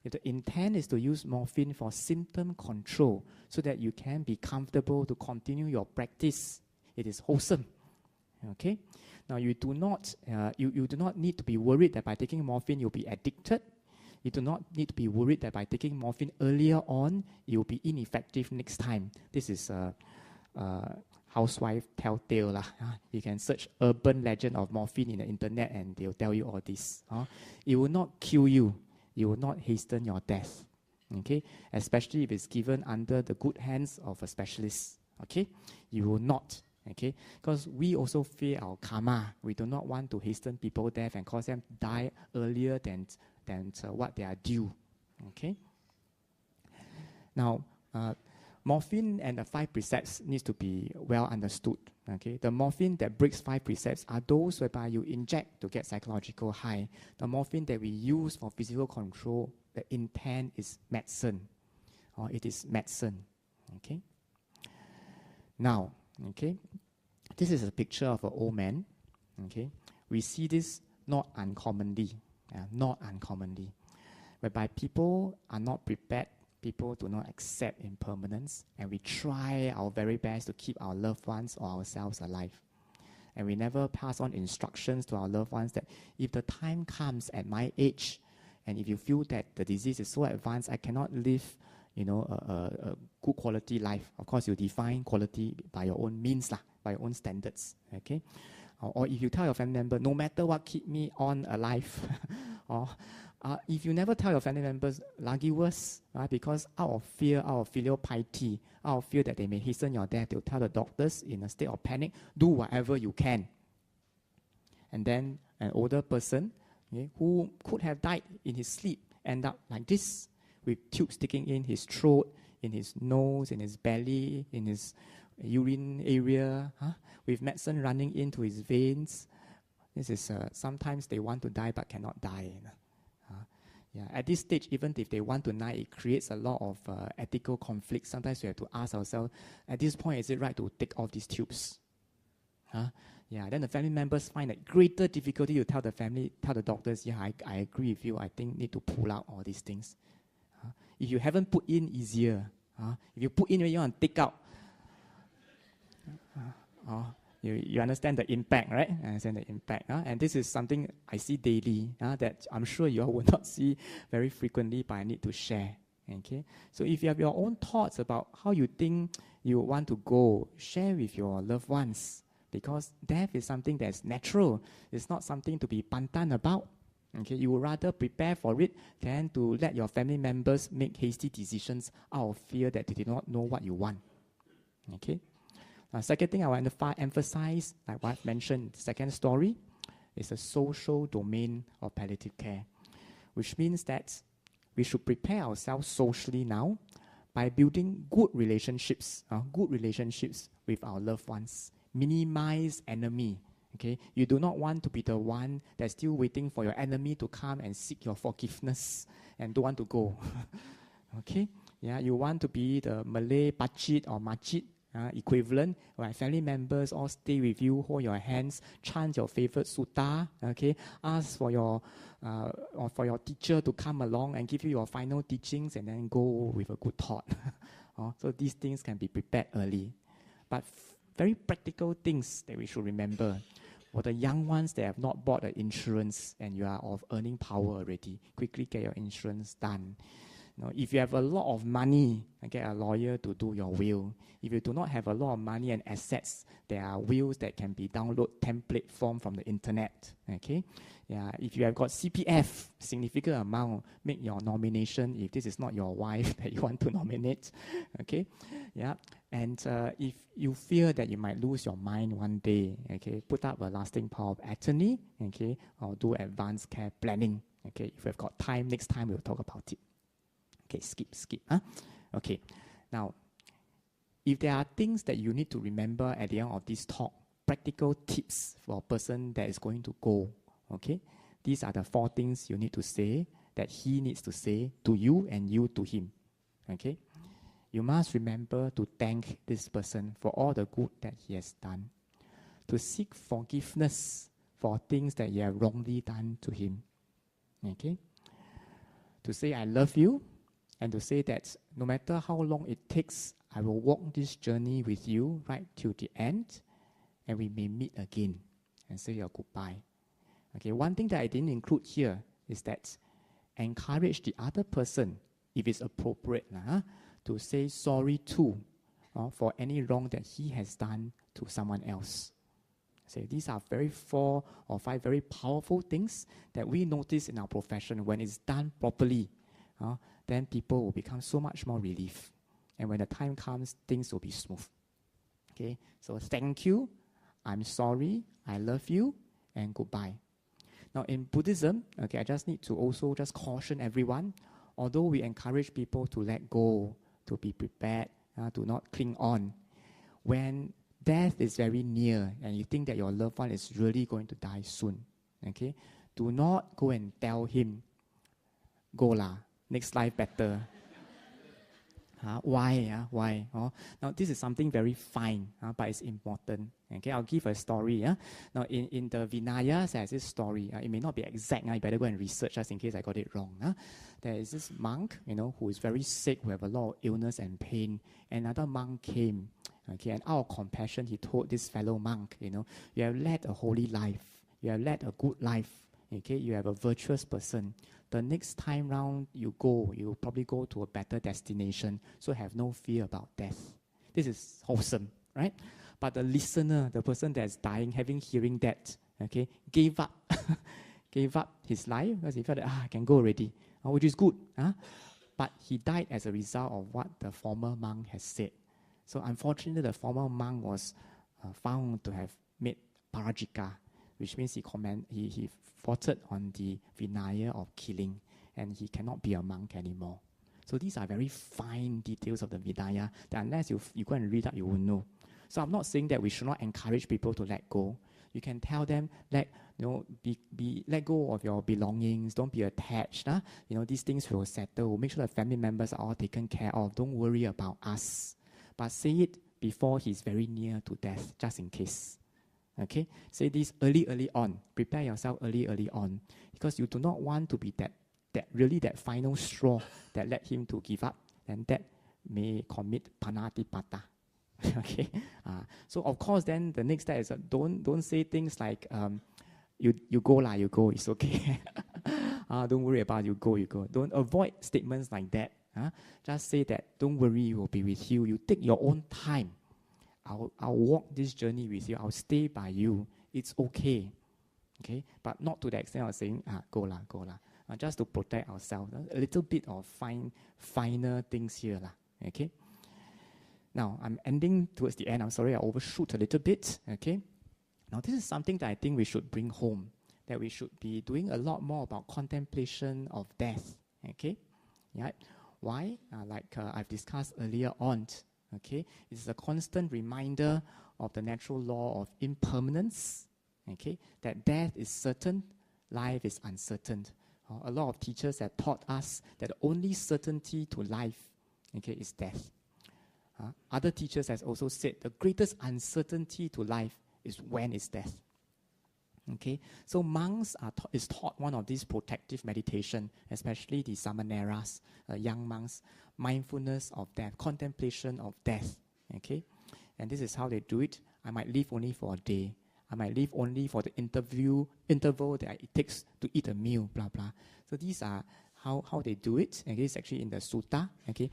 If the intent is to use morphine for symptom control so that you can be comfortable to continue your practice, it is wholesome. Okay? Now you do not need to be worried that by taking morphine you'll be addicted. You do not need to be worried that by taking morphine earlier on, it will be ineffective next time. This is a housewife telltale. You can search urban legend of morphine in the internet and they'll tell you all this. It will not kill you. It will not hasten your death. Okay? Especially if it's given under the good hands of a specialist. Okay? You will not. Okay? Because we also fear our karma. We do not want to hasten people's death and cause them to die earlier than what they are due. Okay? Now, morphine and the 5 precepts needs to be well understood. Okay? The morphine that breaks 5 precepts are those whereby you inject to get psychological high. The morphine that we use for physical control, the intent is medicine. Or it is medicine. Okay? Now, okay, this is a picture of an old man. Okay? We see this not uncommonly. Not uncommonly. Whereby people are not prepared, people do not accept impermanence, and we try our very best to keep our loved ones or ourselves alive. And we never pass on instructions to our loved ones that if the time comes at my age, and if you feel that the disease is so advanced, I cannot live, a good quality life. Of course, you define quality by your own means, by your own standards. Okay? Or if you tell your family member, no matter what, keep me on alive. Or if you never tell your family members, lagi worse, because out of fear, out of filial piety, out of fear that they may hasten your death, they'll tell the doctors in a state of panic, do whatever you can. And then an older person, who could have died in his sleep, end up like this, with tubes sticking in his throat, in his nose, in his belly, in his urine area, with medicine running into his veins. This is sometimes they want to die but cannot die. At this stage, even if they want to die, it creates a lot of ethical conflicts. Sometimes we have to ask ourselves, at this point, is it right to take off these tubes? Then the family members find that greater difficulty to tell the doctors, I agree with you, I think need to pull out all these things. If you haven't put in, easier. If you put in, you want to take out. You understand the impact, right? I understand the impact. And this is something I see daily that I'm sure you all will not see very frequently, but I need to share. Okay? So if you have your own thoughts about how you think you want to go, share with your loved ones. Because death is something that's natural. It's not something to be pantan about. Okay, you would rather prepare for it than to let your family members make hasty decisions out of fear that they did not know what you want. Okay. Second thing I want to emphasize, like what I've mentioned, second story, is a social domain of palliative care, which means that we should prepare ourselves socially now by building good relationships with our loved ones. Minimize enemy. Okay, you do not want to be the one that's still waiting for your enemy to come and seek your forgiveness and don't want to go. Okay, yeah, you want to be the Malay pakcik or makcik equivalent, where family members all stay with you, hold your hands, chant your favorite sutta. Okay, ask for your teacher to come along and give you your final teachings, and then go with a good thought. So these things can be prepared early, but very practical things that we should remember. For the young ones that have not bought an insurance and you are of earning power already, quickly get your insurance done. If you have a lot of money, get a lawyer to do your will. If you do not have a lot of money and assets, there are wills that can be download template form from the internet. Okay, yeah. If you have got CPF, significant amount, make your nomination. If this is not your wife that you want to nominate, okay, yeah. And if you fear that you might lose your mind one day, okay, put up a lasting power of attorney, okay, or do advanced care planning. Okay, if we've got time, next time we'll talk about it. Okay, skip. Okay, now, if there are things that you need to remember at the end of this talk, practical tips for a person that is going to go, okay, these are the 4 things you need to say that he needs to say to you and you to him, okay? You must remember to thank this person for all the good that he has done, to seek forgiveness for things that you have wrongly done to him, okay? To say, I love you, and to say that no matter how long it takes, I will walk this journey with you right till the end, and we may meet again and say your goodbye. Okay, one thing that I didn't include here is that encourage the other person, if it's appropriate, to say sorry too for any wrong that he has done to someone else. So these are 4 or 5 very powerful things that we notice in our profession. When it's done properly, then people will become so much more relief. And when the time comes, things will be smooth. Okay, so thank you, I'm sorry, I love you, and goodbye. Now in Buddhism, okay, I just need to also just caution everyone, although we encourage people to let go, to be prepared, to not cling on, when death is very near and you think that your loved one is really going to die soon, okay, do not go and tell him, go lah, next life better. Why? Why? Now, this is something very fine, but it's important. Okay, I'll give a story. Now, in the Vinayas, there's this story. It may not be exact. You better go and research just in case I got it wrong. There is this monk, who is very sick, who have a lot of illness and pain. Another monk came, okay, and out of compassion, he told this fellow monk, you have led a holy life. You have led a good life. Okay, you have a virtuous person. The next time round you probably go to a better destination, so have no fear about death. This is wholesome, right? But the listener, the person that's dying, hearing that, okay, gave up his life because he felt that, I can go already, which is good. But he died as a result of what the former monk has said. So unfortunately, the former monk was found to have made parajika, which means he fought on the Vinaya of killing, and he cannot be a monk anymore. So these are very fine details of the Vinaya that unless you go and read up, you won't know. So I'm not saying that we should not encourage people to let go. You can tell them, let go of your belongings, don't be attached. These things will settle. Make sure the family members are all taken care of. Don't worry about us. But say it before he's very near to death, just in case. Okay, say this early on. Prepare yourself early on, because you do not want to be that final straw that led him to give up, and that may commit panatipata. Okay, so of course, then the next step is don't say things like you go lah, you go, it's okay. Don't worry about you go. Don't avoid statements like that. Just say that don't worry, we'll be with you. You take your own time. I'll walk this journey with you. I'll stay by you. It's okay. Okay, but not to the extent of saying, go lah, just to protect ourselves. A little bit of finer things here lah. Okay. Now, I'm ending towards the end. I'm sorry, I overshoot a little bit. Okay. Now, this is something that I think we should bring home, that we should be doing a lot more about contemplation of death. Okay. Yeah. Why? Like I've discussed earlier on. Okay. It's a constant reminder of the natural law of impermanence. Okay. That death is certain, life is uncertain. A lot of teachers have taught us that the only certainty to life, okay, is death. Other teachers have also said the greatest uncertainty to life is when is death. Okay, so monks is taught one of these protective meditation, especially the samaneras, young monks, mindfulness of death, contemplation of death. Okay, and this is how they do it. I might live only for a day. I might live only for the interval that it takes to eat a meal, blah, blah. So these are how they do it. Okay, it's actually in the sutta. Okay,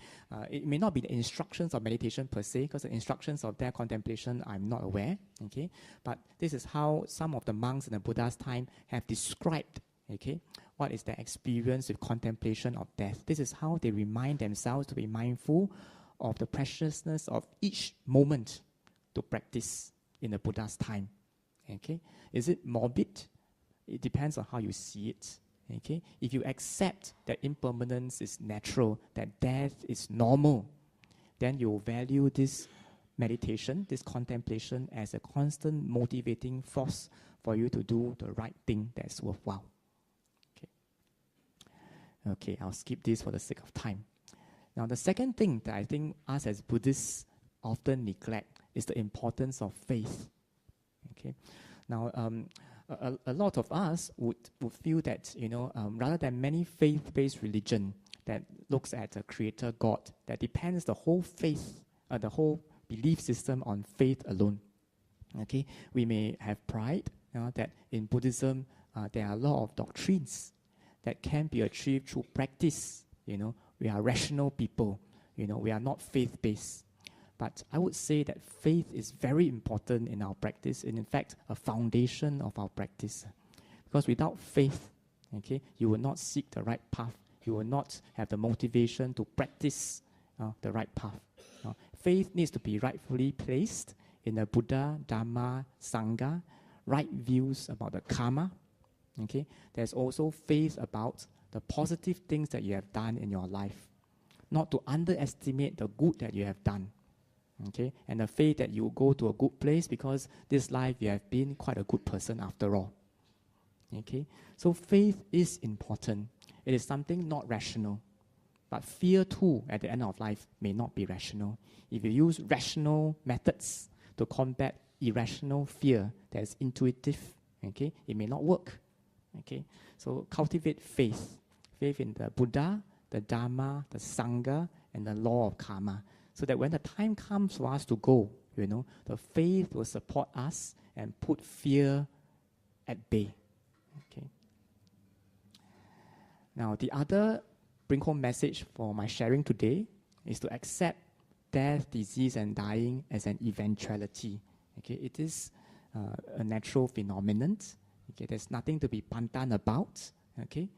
it may not be the instructions of meditation per se, because the instructions of their contemplation I'm not aware. Okay, but this is how some of the monks in the Buddha's time have described. Okay, what is their experience with contemplation of death? This is how they remind themselves to be mindful of the preciousness of each moment to practice in the Buddha's time. Okay, is it morbid? It depends on how you see it. Okay, if you accept that impermanence is natural, that death is normal, then you value this meditation, this contemplation as a constant motivating force for you to do the right thing that's worthwhile. Okay, I'll skip this for the sake of time. Now, the second thing that I think us as Buddhists often neglect is the importance of faith. Okay, now a lot of us would feel that rather than many faith-based religion that looks at a creator God, that depends the whole faith, the whole belief system on faith alone. Okay, we may have pride that in Buddhism there are a lot of doctrines that can be achieved through practice. We are rational people. We are not faith-based. But I would say that faith is very important in our practice, and in fact, a foundation of our practice. Because without faith, okay, you will not seek the right path. You will not have the motivation to practice the right path. Faith needs to be rightfully placed in the Buddha, Dhamma, Sangha, right views about the karma. Okay, there's also faith about the positive things that you have done in your life, not to underestimate the good that you have done. Okay, and the faith that you will go to a good place because this life you have been quite a good person after all. Okay, so faith is important. It is something not rational, but fear too at the end of life may not be rational. If you use rational methods to combat irrational fear that is intuitive, okay, it may not work. Okay, so cultivate faith in the Buddha, the Dhamma, the Sangha, and the law of karma. So that when the time comes for us to go, the faith will support us and put fear at bay. Okay. Now, the other bring-home message for my sharing today is to accept death, disease, and dying as an eventuality. Okay, it is a natural phenomenon. Okay, there's nothing to be pantan about. Okay,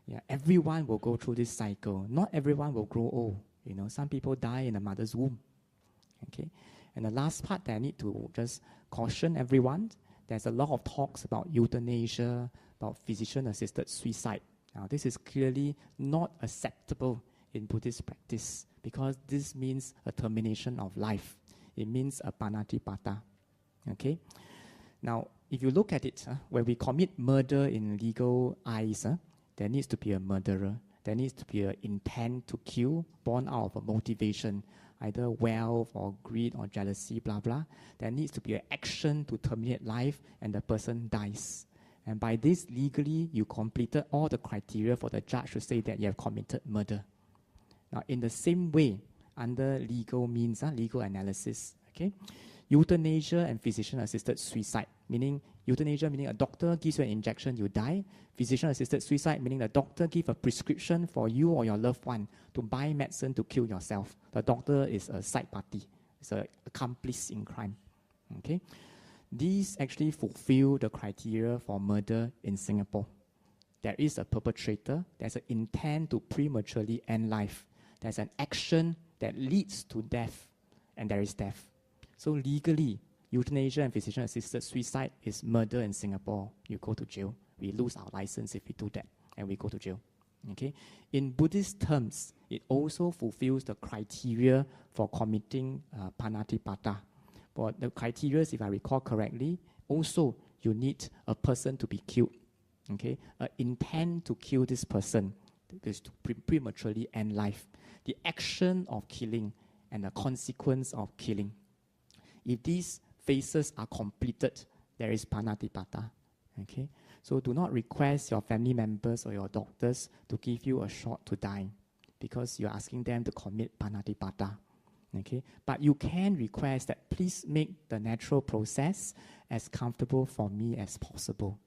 yeah, everyone will go through this cycle. Not everyone will grow old. Some people die in a mother's womb. Okay, and the last part that I need to just caution everyone, there's a lot of talks about euthanasia, about physician-assisted suicide. Now, this is clearly not acceptable in Buddhist practice because this means a termination of life. It means a panatipata. Okay, now if you look at it, when we commit murder in legal eyes, there needs to be a murderer. There needs to be an intent to kill born out of a motivation, either wealth or greed or jealousy, blah, blah. There needs to be an action to terminate life and the person dies. And by this, legally, you completed all the criteria for the judge to say that you have committed murder. Now, in the same way, under legal means, legal analysis, okay, euthanasia and physician-assisted suicide, meaning euthanasia meaning a doctor gives you an injection, you die. Physician-assisted suicide meaning the doctor gives a prescription for you or your loved one to buy medicine to kill yourself. The doctor is a side party, is an accomplice in crime. Okay. these actually fulfill the criteria for murder in Singapore. There is a perpetrator, there's an intent to prematurely end life, there's an action that leads to death, and there is death. So legally, euthanasia and physician-assisted suicide is murder in Singapore. You go to jail. We lose our license if we do that, and we go to jail. Okay? In Buddhist terms, it also fulfills the criteria for committing panatipata. But the criteria, if I recall correctly, also you need a person to be killed. Okay, intent to kill this person, is to prematurely end life. The action of killing and the consequence of killing. If these phases are completed, there is panatipata. Okay, so do not request your family members or your doctors to give you a shot to die, because you're asking them to commit panatipata. Okay, but you can request that please make the natural process as comfortable for me as possible.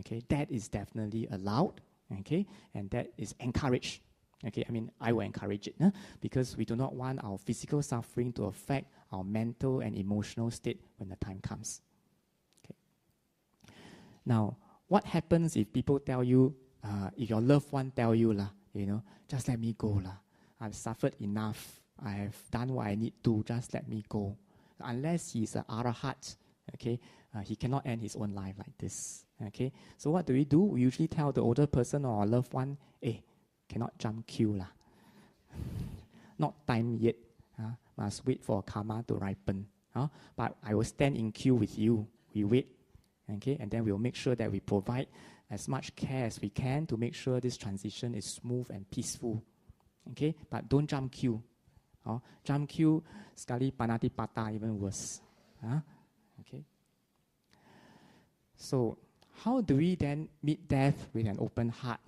Okay, that is definitely allowed, okay, and that is encouraged. Okay, I mean, I will encourage it, because we do not want our physical suffering to affect our mental and emotional state when the time comes. Okay. Now, what happens if people tell you, if your loved one tell you, just let me go, I've suffered enough, I have done what I need to, just let me go. Unless he's an arahat, okay, he cannot end his own life like this. Okay, so what do? We usually tell the older person or our loved one, cannot jump queue lah. Not time yet. Must wait for karma to ripen. But I will stand in queue with you. We wait. Okay, and then we'll make sure that we provide as much care as we can to make sure this transition is smooth and peaceful. Okay, but don't jump queue. Jump queue, sekali panatipata, even worse. Okay. So, how do we then meet death with an open heart?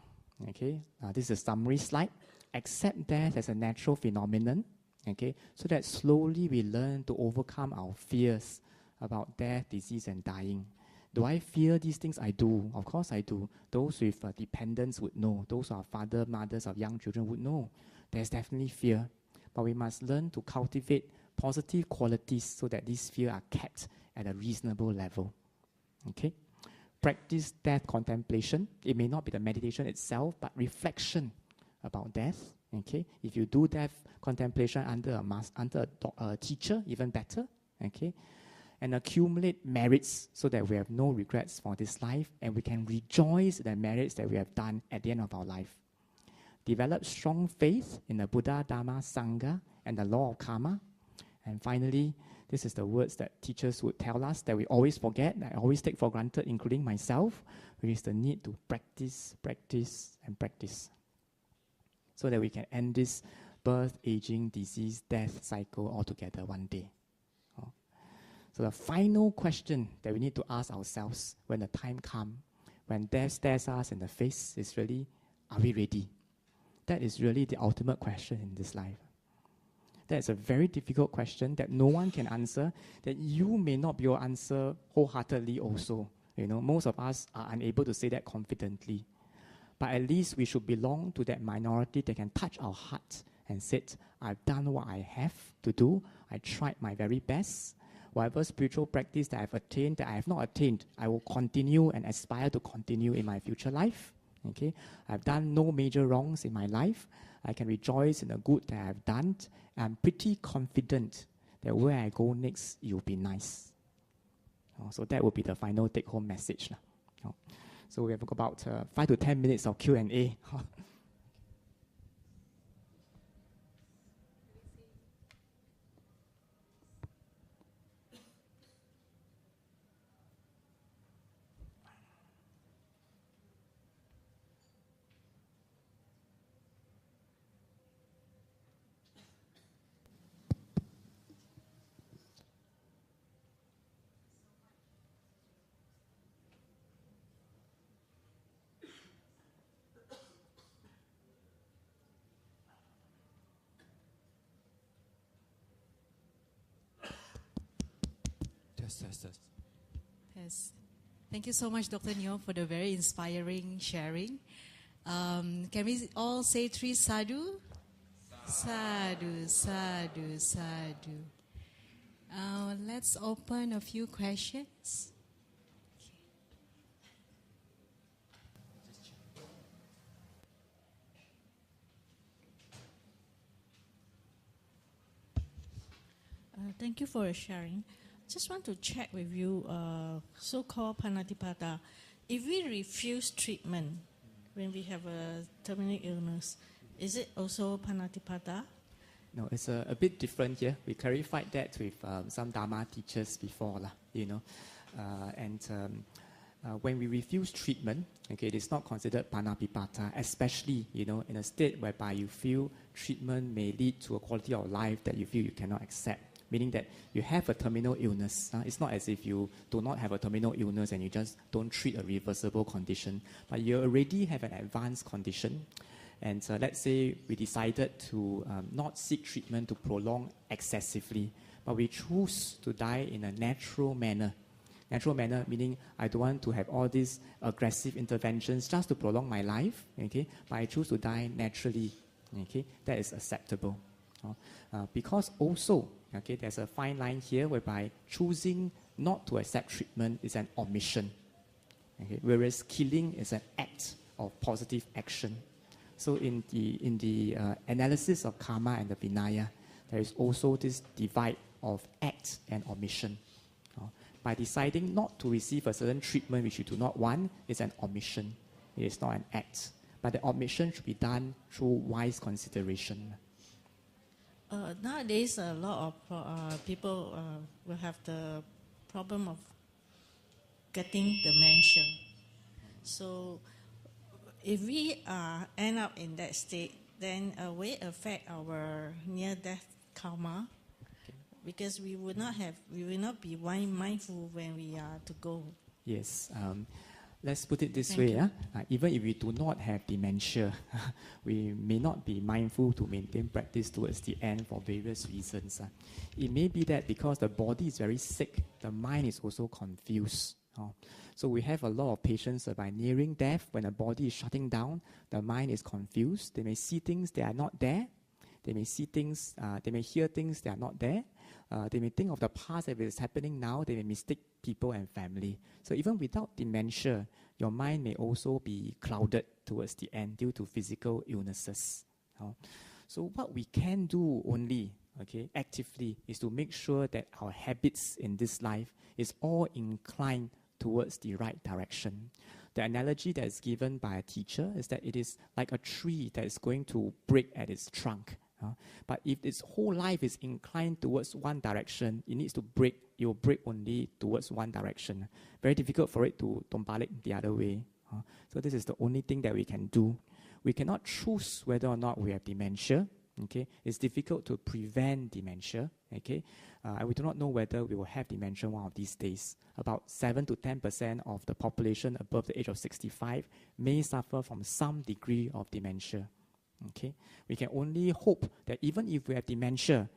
Okay, this is a summary slide. Accept death as a natural phenomenon. Okay, so that slowly we learn to overcome our fears about death, disease, and dying. Do I fear these things? I do. Of course I do. Those with dependents would know. Those who are fathers, mothers of young children would know. There's definitely fear. But we must learn to cultivate positive qualities so that these fears are kept at a reasonable level. Okay? Practice death contemplation. It may not be the meditation itself, but reflection about death. Okay? If you do death contemplation under a teacher, even better. Okay? And accumulate merits so that we have no regrets for this life and we can rejoice in the merits that we have done at the end of our life. Develop strong faith in the Buddha, Dharma, Sangha, and the law of karma. And finally, this is the words that teachers would tell us that we always forget, that I always take for granted, including myself, which is the need to practice, practice, and practice. So that we can end this birth, aging, disease, death cycle altogether one day. So the final question that we need to ask ourselves when the time comes, when death stares us in the face, is really, are we ready? That is really the ultimate question in this life. That is a very difficult question that no one can answer, that you may not be able to answer wholeheartedly also. Most of us are unable to say that confidently. But at least we should belong to that minority that can touch our heart and say, I've done what I have to do. I tried my very best. Whatever spiritual practice that I've attained, that I have not attained, I will continue and aspire to continue in my future life. Okay, I've done no major wrongs in my life. I can rejoice in the good that I've done. I'm pretty confident that where I go next, it will be nice. So that will be the final take-home message. So we have about 5 to 10 minutes of Q&A. Yes. Thank you so much, Dr. Nyo, for the very inspiring sharing. Can we all say 3 sadhu? Sadhu, sadhu, sadhu. Let's open a few questions. Thank you for sharing. Just want to check with you, so-called panatipada. If we refuse treatment when we have a terminal illness, is it also panatipada? No, it's a bit different here. We clarified that with some Dharma teachers before, when we refuse treatment, okay, it is not considered panatipata, especially, in a state whereby you feel treatment may lead to a quality of life that you feel you cannot accept. Meaning that you have a terminal illness. It's not as if you do not have a terminal illness and you just don't treat a reversible condition, but you already have an advanced condition. And let's say we decided to not seek treatment to prolong excessively, but we choose to die in a natural manner. Natural manner meaning I don't want to have all these aggressive interventions just to prolong my life, okay? But I choose to die naturally, okay? That is acceptable. Because also, okay, there's a fine line here whereby choosing not to accept treatment is an omission, okay? Whereas killing is an act of positive action. So in the analysis of karma and the Vinaya, there is also this divide of act and omission. By deciding not to receive a certain treatment which you do not want, is an omission. It is not an act. But the omission should be done through wise consideration. Nowadays, a lot of people will have the problem of getting dementia. So, if we end up in that state, then will it affect our near-death karma? Okay. Because we will not be mindful when we are to go. Yes. Let's put it this way. Even if we do not have dementia, we may not be mindful to maintain practice towards the end for various reasons. It may be that because the body is very sick, the mind is also confused. So we have a lot of patients by nearing death, when the body is shutting down, the mind is confused. They may see things that are not there. They may see things, they may hear things that are not there. They may think of the past if it is happening now. They may mistake people and family. So even without dementia, your mind may also be clouded towards the end due to physical illnesses. So what we can do only, okay, actively, is to make sure that our habits in this life is all inclined towards the right direction. The analogy that is given by a teacher is that it is like a tree that is going to break at its trunk. But if its whole life is inclined towards one direction, it needs to break. It will break only towards one direction. Very difficult for it to tombalik the other way. So this is the only thing that we can do. We cannot choose whether or not we have dementia. Okay, it's difficult to prevent dementia. Okay, we do not know whether we will have dementia one of these days. About 7 to 10% of the population above the age of 65 may suffer from some degree of dementia. Okay, we can only hope that even if we have dementia,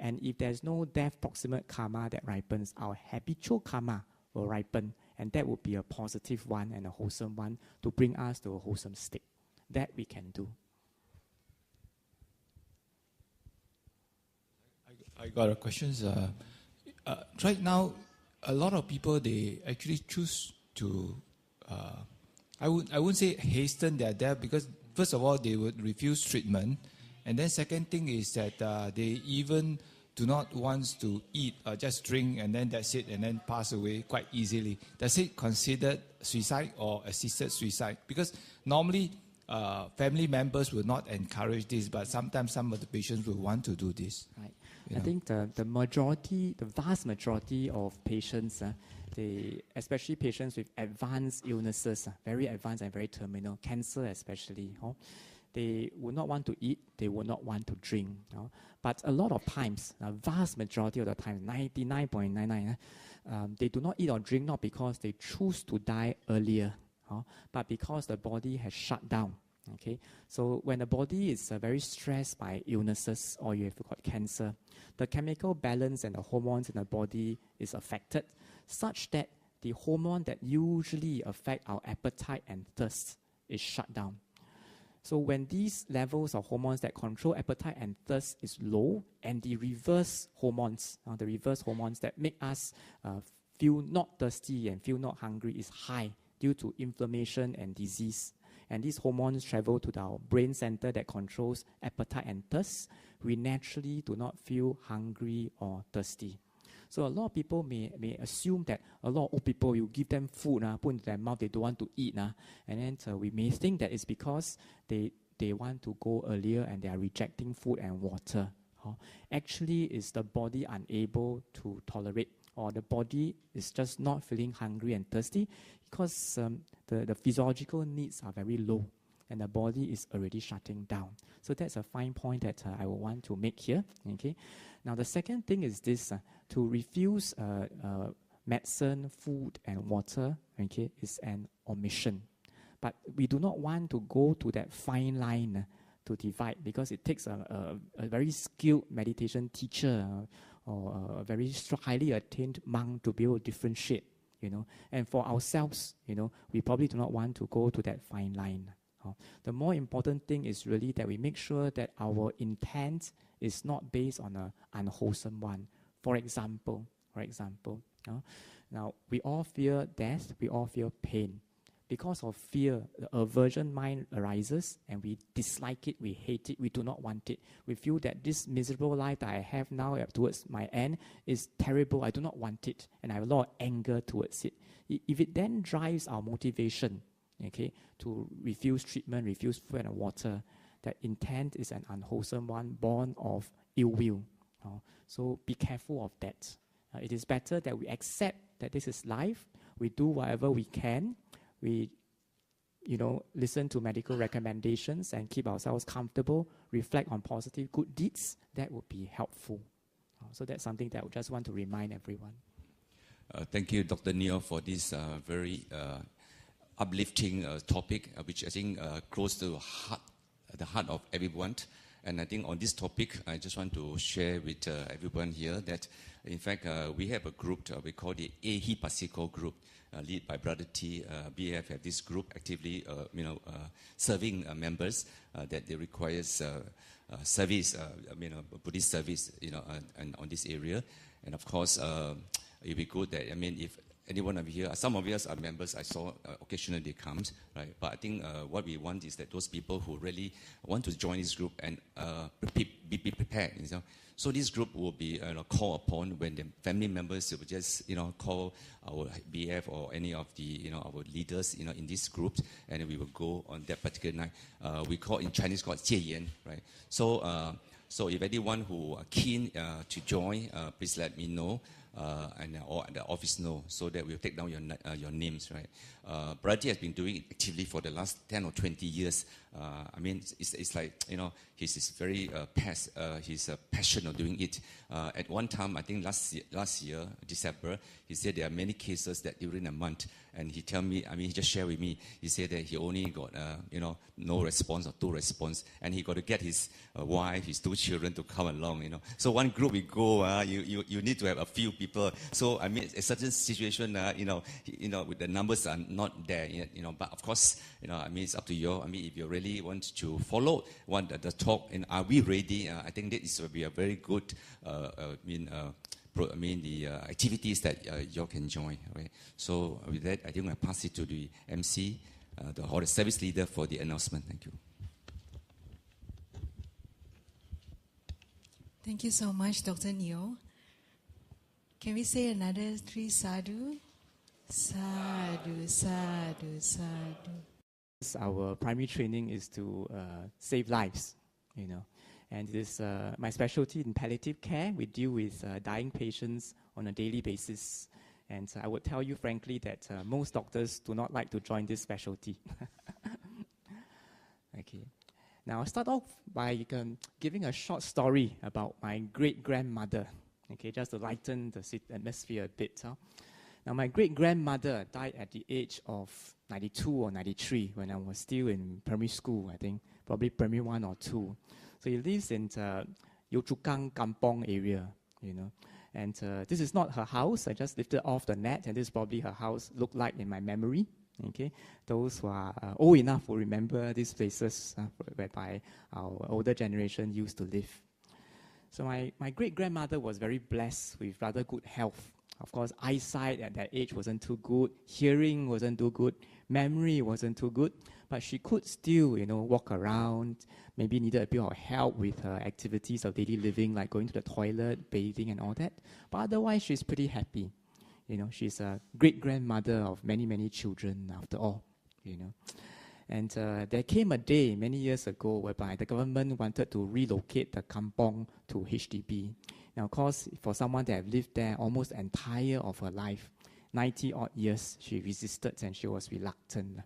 and if there's no death proximate karma that ripens, our habitual karma will ripen, and that would be a positive one and a wholesome one to bring us to a wholesome state. That we can do. I got a question. Right now, a lot of people, they actually choose to, I wouldn't say hasten their death, because first of all, they would refuse treatment. And then second thing is that they even do not want to eat or just drink and then that's it, and then pass away quite easily. Does it considered suicide or assisted suicide? Because normally family members will not encourage this, but sometimes some of the patients will want to do this. Right. I think the vast majority of patients, especially patients with advanced illnesses, very advanced and very terminal, cancer especially, they will not want to eat, they will not want to drink. But a lot of times, a vast majority of the time, 99.99%, they do not eat or drink not because they choose to die earlier, but because the body has shut down. Okay, so when the body is very stressed by illnesses or you have got cancer, the chemical balance and the hormones in the body is affected, such that the hormone that usually affect our appetite and thirst is shut down. So when these levels of hormones that control appetite and thirst is low, and the reverse hormones that make us feel not thirsty and feel not hungry is high due to inflammation and disease, and these hormones travel to our brain center that controls appetite and thirst, we naturally do not feel hungry or thirsty. So a lot of people may assume that a lot of old people, you give them food, put into their mouth, they don't want to eat. And then we may think that it's because they want to go earlier and they are rejecting food and water. Actually, it's the body unable to tolerate, or the body is just not feeling hungry and thirsty because the physiological needs are very low and the body is already shutting down. So that's a fine point that I will want to make here. Okay. Now the second thing is this: to refuse medicine, food, and water. Okay, is an omission. But we do not want to go to that fine line to divide, because it takes a very skilled meditation teacher or a very highly attained monk to be able to differentiate. And for ourselves, we probably do not want to go to that fine line. The more important thing is really that we make sure that our intent is not based on an unwholesome one. For example, now we all fear death, we all fear pain. Because of fear, the aversion mind arises and we dislike it, we hate it, we do not want it. We feel that this miserable life that I have now towards my end is terrible, I do not want it, and I have a lot of anger towards it. If it then drives our motivation, to refuse treatment, refuse food and water, that intent is an unwholesome one, born of ill will. So be careful of that. It is better that we accept that this is life, we do whatever we can, we listen to medical recommendations and keep ourselves comfortable, reflect on positive good deeds. That would be helpful. So that's something that I would just want to remind everyone. Thank you, Dr. Neo, for this very uplifting topic, which I think close to the heart of everyone. And I think on this topic, I just want to share with everyone here that, in fact, we have a group, we call the Ehi Pasiko group, led by Brother T. BF have this group actively, serving members that they requires service, Buddhist service, and on this area. And of course, it'd be good that, if anyone of you here, some of us are members, I saw occasionally they come, right? But I think what we want is that those people who really want to join this group and be prepared, So this group will be called upon when the family members will just, call our BF or any of the, our leaders, in this group, and we will go on that particular night. We call in Chinese called 戒严, right? So if anyone who are keen to join, please let me know. Or the office know, so that we'll take down your names, right? Brady has been doing it actively for the last 10 or 20 years. It's like, he's very he's passionate of doing it. At one time, I think last year, December, he said there are many cases that during a month, and he tell me, he just shared with me, he said that he only got, no response or 2 response, and he got to get his wife, his 2 children to come along, So one group we go, you need to have a few people. So, a certain situation, with the numbers are not there yet, but of course, it's up to you. If you really want to follow the talk, and are we ready? I think this will be a very good, the activities that you can join, right? So with that, I think I pass it to the MC, or the service leader for the announcement. Thank you. Thank you so much, Dr. Neo. Can we say another 3 sadhu? Sadhu, sadhu, sadhu. Our primary training is to save lives, And it is my specialty in palliative care. We deal with dying patients on a daily basis. And I would tell you frankly that most doctors do not like to join this specialty. Okay. Now, I'll start off by giving a short story about my great-grandmother, just to lighten the atmosphere a bit. Now, my great-grandmother died at the age of 92 or 93 when I was still in primary school, I think, probably primary 1 or 2. So he lives in Yio Chu Kang Kampong area, And this is not her house. I just lifted off the net, and this is probably her house looked like in my memory. Okay, those who are old enough will remember these places whereby our older generation used to live. So my great-grandmother was very blessed with rather good health. Of course, eyesight at that age wasn't too good, hearing wasn't too good, memory wasn't too good, but she could still, walk around, maybe needed a bit of help with her activities of daily living, like going to the toilet, bathing and all that. But otherwise, she's pretty happy. She's a great-grandmother of many, many children after all, And there came a day many years ago whereby the government wanted to relocate the kampong to HDB. Now, of course, for someone that have lived there almost the entire of her life, 90-odd years, she resisted and she was reluctant.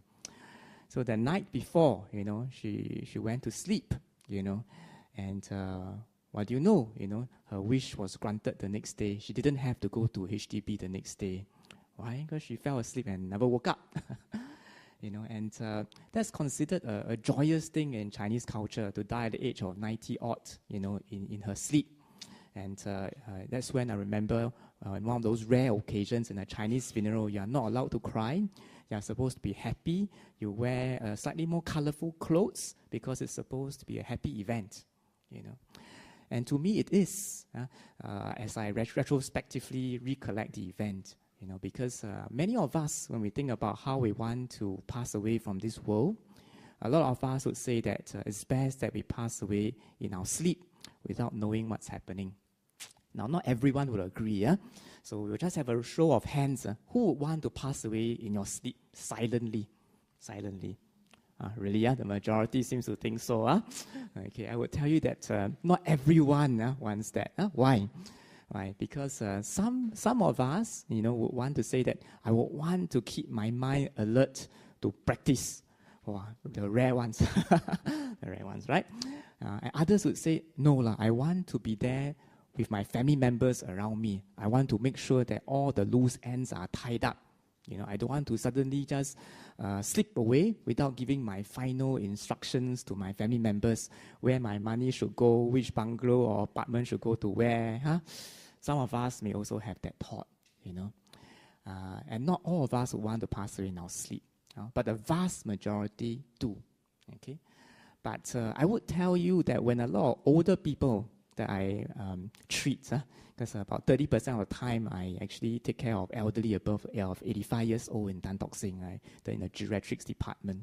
So the night before, she went to sleep, and what do you know? Her wish was granted the next day. She didn't have to go to HDB the next day. Why? Because she fell asleep and never woke up. And that's considered a joyous thing in Chinese culture, to die at the age of 90-odd, in her sleep. And that's when I remember on one of those rare occasions in a Chinese funeral, you are not allowed to cry. You are supposed to be happy. You wear slightly more colorful clothes because it's supposed to be a happy event, And to me it is, as I retrospectively recollect the event, because many of us, when we think about how we want to pass away from this world, a lot of us would say that it's best that we pass away in our sleep without knowing what's happening. Now, not everyone will agree, so we'll just have a show of hands. Who would want to pass away in your sleep silently? Silently. Really, the majority seems to think so. Okay, I would tell you that not everyone wants that. Why? Why? Because some of us, would want to say that I would want to keep my mind alert to practice. The rare ones. The rare ones, right? And others would say, no, I want to be there with my family members around me. I want to make sure that all the loose ends are tied up. I don't want to suddenly just slip away without giving my final instructions to my family members where my money should go, which bungalow or apartment should go to where. Some of us may also have that thought, and not all of us want to pass away in our sleep, but the vast majority do. Okay, but I would tell you that when a lot of older people that I treat, because about 30% of the time I actually take care of elderly above 85 years old in Tan Tock Seng, in the geriatrics department.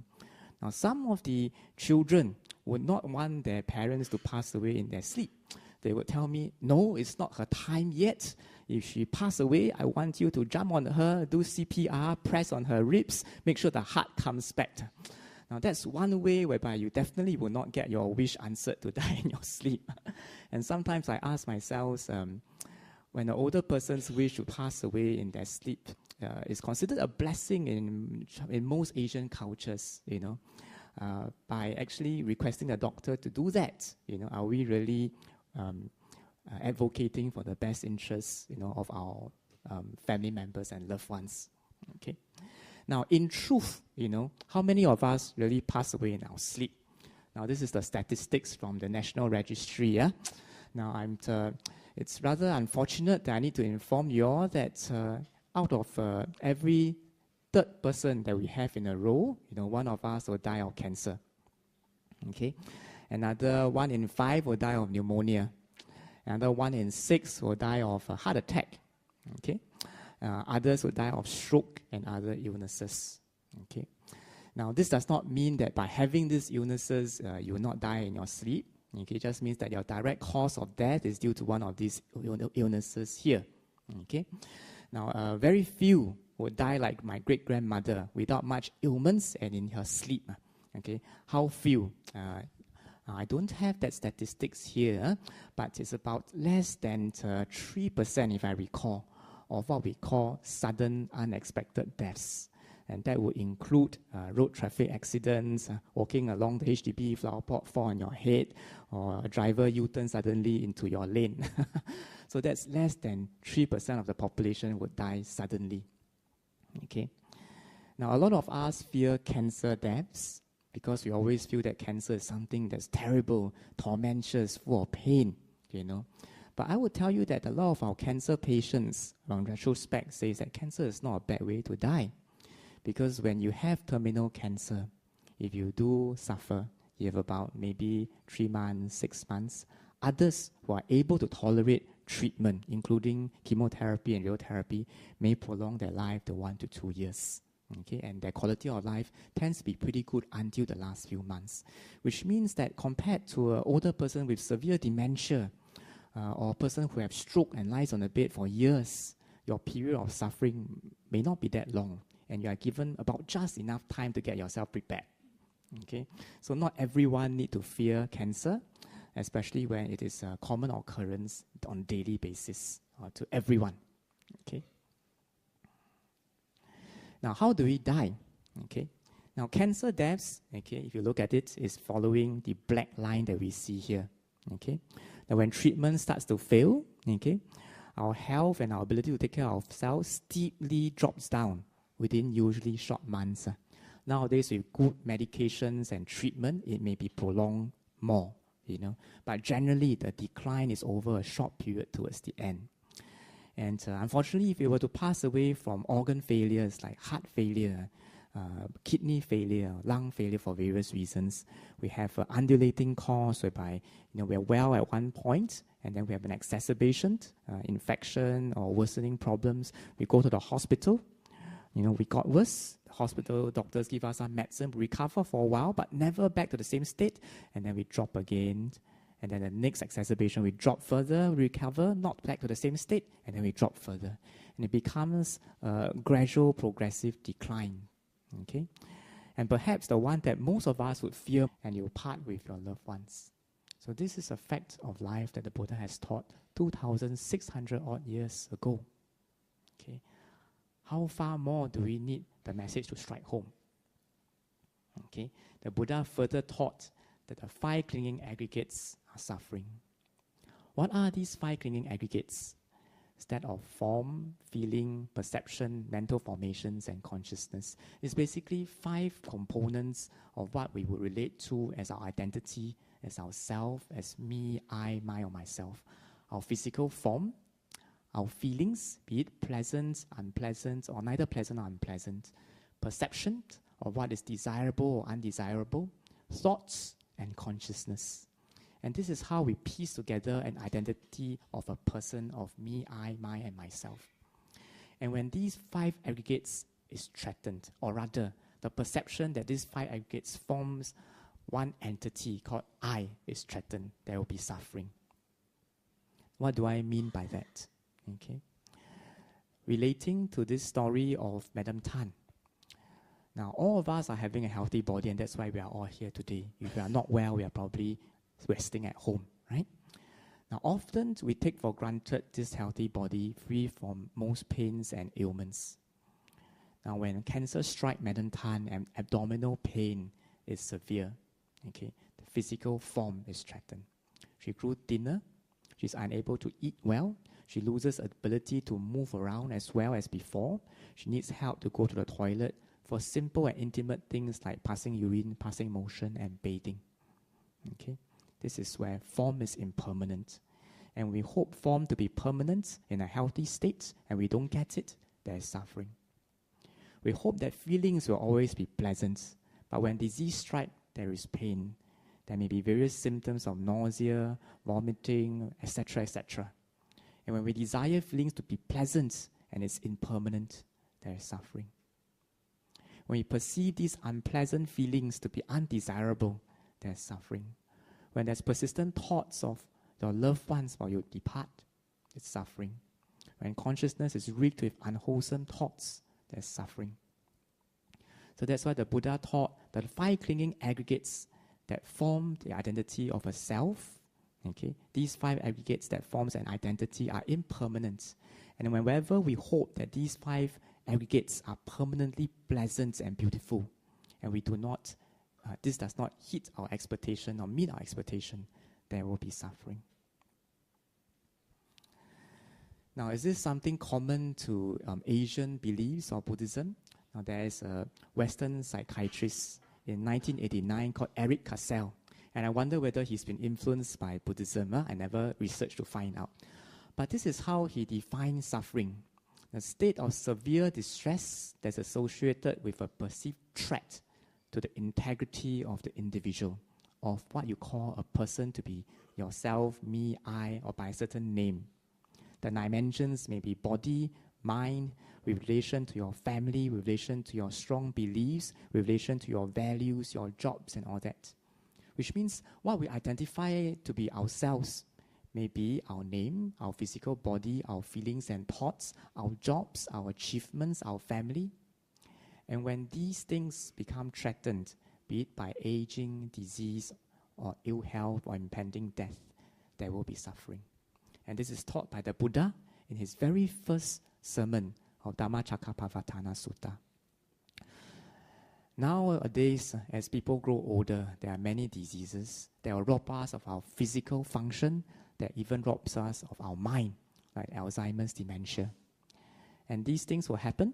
Now, some of the children would not want their parents to pass away in their sleep. They would tell me, no, it's not her time yet. If she pass away, I want you to jump on her, do CPR, press on her ribs, make sure the heart comes back. Now, that's one way whereby you definitely will not get your wish answered to die in your sleep. And sometimes I ask myself, when an older person's wish to pass away in their sleep is considered a blessing in most Asian cultures, by actually requesting the doctor to do that, are we really advocating for the best interests, of our family members and loved ones? Okay. Now, in truth, how many of us really pass away in our sleep? Now, this is the statistics from the National Registry. Now, it's rather unfortunate that I need to inform you all that out of every third person that we have in a row, one of us will die of cancer. Okay, another 1 in 5 will die of pneumonia. Another 1 in 6 will die of a heart attack. Okay. Others will die of stroke and other illnesses. Okay. Now, this does not mean that by having these illnesses, you will not die in your sleep. Okay, it just means that your direct cause of death is due to one of these illnesses here. Okay. Now, very few would die like my great-grandmother without much ailments and in her sleep. Okay, how few? I don't have that statistics here, but it's about less than 3%, if I recall, of what we call sudden unexpected deaths. And that would include road traffic accidents, walking along the HDB flower pot, fall on your head, or a driver U-turn suddenly into your lane. So that's less than 3% of the population would die suddenly. Okay. Now, a lot of us fear cancer deaths because we always feel that cancer is something that's terrible, tormentous, full of pain, But I would tell you that a lot of our cancer patients, on retrospect, says that cancer is not a bad way to die. Because when you have terminal cancer, if you do suffer, you have about maybe 3 months, 6 months. Others who are able to tolerate treatment, including chemotherapy and radiotherapy, may prolong their life to 1 to 2 years. Okay, and their quality of life tends to be pretty good until the last few months, which means that compared to an older person with severe dementia or a person who has stroke and lies on the bed for years, your period of suffering may not be that long, and you are given about just enough time to get yourself prepared. Okay, so not everyone need to fear cancer, especially when it is a common occurrence on a daily basis to everyone. Okay. Now, how do we die? Okay. Now, cancer deaths, okay, if you look at it, is following the black line that we see here. Okay. Now, when treatment starts to fail, okay, our health and our ability to take care of ourselves steeply drops down within usually short months. Nowadays, with good medications and treatment, it may be prolonged more, But generally, the decline is over a short period towards the end. And unfortunately, if you were to pass away from organ failures like heart failure, kidney failure, lung failure for various reasons, we have an undulating course whereby we are well at one point, and then we have an exacerbation, infection or worsening problems. We go to the hospital. We got worse. The hospital doctors give us some medicine, we recover for a while, but never back to the same state, and then we drop again. And then the next exacerbation, we drop further, recover, not back to the same state, and then we drop further. And it becomes a gradual, progressive decline. Okay? And perhaps the one that most of us would fear, and you part with your loved ones. So this is a fact of life that the Buddha has taught 2,600 odd years ago. Okay? How far more do we need the message to strike home? Okay? The Buddha further taught that the 5 clinging aggregates are suffering. What are these 5 clinging aggregates? It's that of form, feeling, perception, mental formations, and consciousness. It's basically 5 components of what we would relate to as our identity, as our self, as me, I, my, or myself. Our physical form, our feelings, be it pleasant, unpleasant, or neither pleasant or unpleasant. Perception of what is desirable or undesirable. Thoughts, and consciousness. And this is how we piece together an identity of a person, of me, I, my, and myself. And when these 5 aggregates is threatened, or rather, the perception that these 5 aggregates forms one entity called I is threatened, there will be suffering. What do I mean by that? Okay. Relating to this story of Madam Tan. Now, all of us are having a healthy body, and that's why we are all here today. If we are not well, we are probably resting at home, right? Now, often we take for granted this healthy body free from most pains and ailments. Now, when cancer strikes Madam Tan and abdominal pain is severe, okay, the physical form is threatened. She grew thinner. She's unable to eat well. She loses ability to move around as well as before. She needs help to go to the toilet for simple and intimate things like passing urine, passing motion, and bathing. Okay, this is where form is impermanent. And we hope form to be permanent in a healthy state, and we don't get it, there is suffering. We hope that feelings will always be pleasant, but when disease strikes, there is pain. There may be various symptoms of nausea, vomiting, etc., etc. And when we desire feelings to be pleasant and it's impermanent, there is suffering. When we perceive these unpleasant feelings to be undesirable, there's suffering. When there's persistent thoughts of your loved ones while you depart, it's suffering. When consciousness is rigged with unwholesome thoughts, there's suffering. So that's why the Buddha taught that the 5 clinging aggregates that form the identity of a self, okay, these 5 aggregates that forms an identity are impermanent. And whenever we hope that these 5 aggregates are permanently pleasant and beautiful, and we do not, this does not hit our expectation or meet our expectation, there will be suffering. Now, is this something common to Asian beliefs or Buddhism? Now, there is a Western psychiatrist in 1989 called Eric Cassell, and I wonder whether he's been influenced by Buddhism. I never researched to find out. But this is how he defines suffering. a state of severe distress that's associated with a perceived threat to the integrity of the individual, of what you call a person to be yourself, me, I, or by a certain name. The dimensions may be body, mind, with relation to your family, with relation to your strong beliefs, with relation to your values, your jobs, and all that. Which means what we identify to be ourselves may be our name, our physical body, our feelings and thoughts, our jobs, our achievements, our family. And when these things become threatened, be it by aging, disease, or ill health, or impending death, there will be suffering. And this is taught by the Buddha in his very first sermon of Dhammacakkappavattana Sutta. Nowadays, as people grow older, there are many diseases that will rob us of our physical function, that even robs us of our mind, like Alzheimer's, dementia. And these things will happen.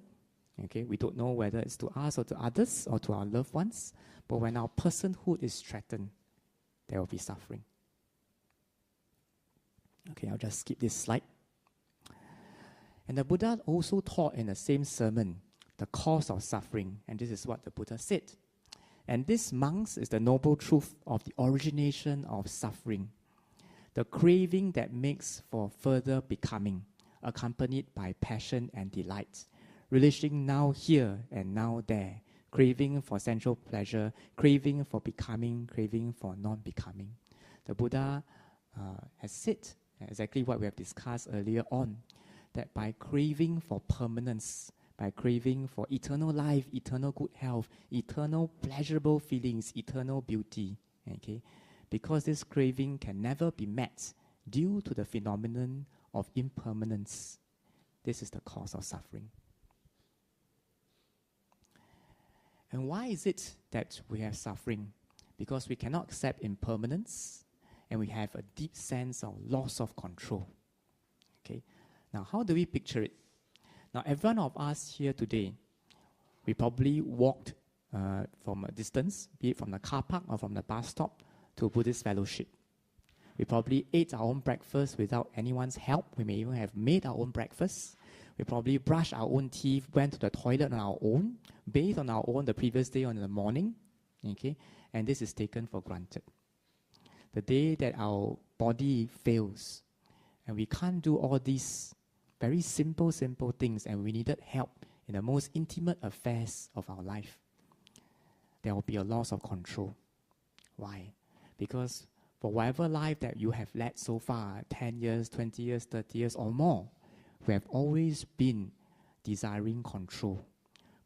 Okay, we don't know whether it's to us or to others or to our loved ones, but when our personhood is threatened, there will be suffering. Okay, I'll just skip this slide. And the Buddha also taught in the same sermon the cause of suffering, and this is what the Buddha said. And this, monks, is the noble truth of the origination of suffering, the craving that makes for further becoming, accompanied by passion and delight, relishing now here and now there, craving for sensual pleasure, craving for becoming, craving for non-becoming. The Buddha has said exactly what we have discussed earlier on, that by craving for permanence, by craving for eternal life, eternal good health, eternal pleasurable feelings, eternal beauty, okay, because this craving can never be met due to the phenomenon of impermanence, this is the cause of suffering. And why is it that we have suffering? Because we cannot accept impermanence, and we have a deep sense of loss of control. Okay, now how do we picture it? Now, every one of us here today, we probably walked from a distance, be it from the car park or from the bus stop, to a Buddhist fellowship. We probably ate our own breakfast without anyone's help. We may even have made our own breakfast. We probably brushed our own teeth, went to the toilet on our own, bathed on our own the previous day in the morning. Okay, and this is taken for granted. The day that our body fails, and we can't do all these very simple things, and we needed help in the most intimate affairs of our life, there will be a loss of control. Why? Because for whatever life that you have led so far, 10 years, 20 years, 30 years or more, we have always been desiring control.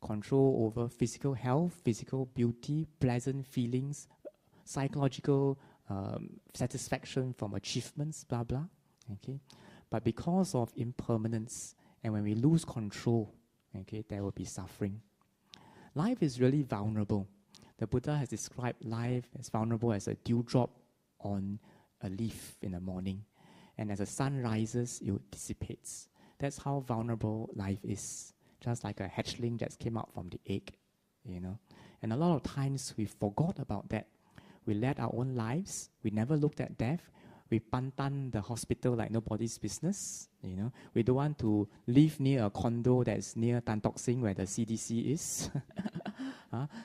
Control over physical health, physical beauty, pleasant feelings, psychological satisfaction from achievements, blah, blah. Okay? But because of impermanence, and when we lose control, okay, there will be suffering. Life is really vulnerable. The Buddha has described life as vulnerable as a dewdrop on a leaf in the morning. And as the sun rises, it dissipates. That's how vulnerable life is. Just like a hatchling that came out from the egg, you know. And a lot of times we forgot about that. We led our own lives. We never looked at death. We pantan the hospital like nobody's business, you know. We don't want to live near a condo that's near Tan Tock Seng where the CDC is.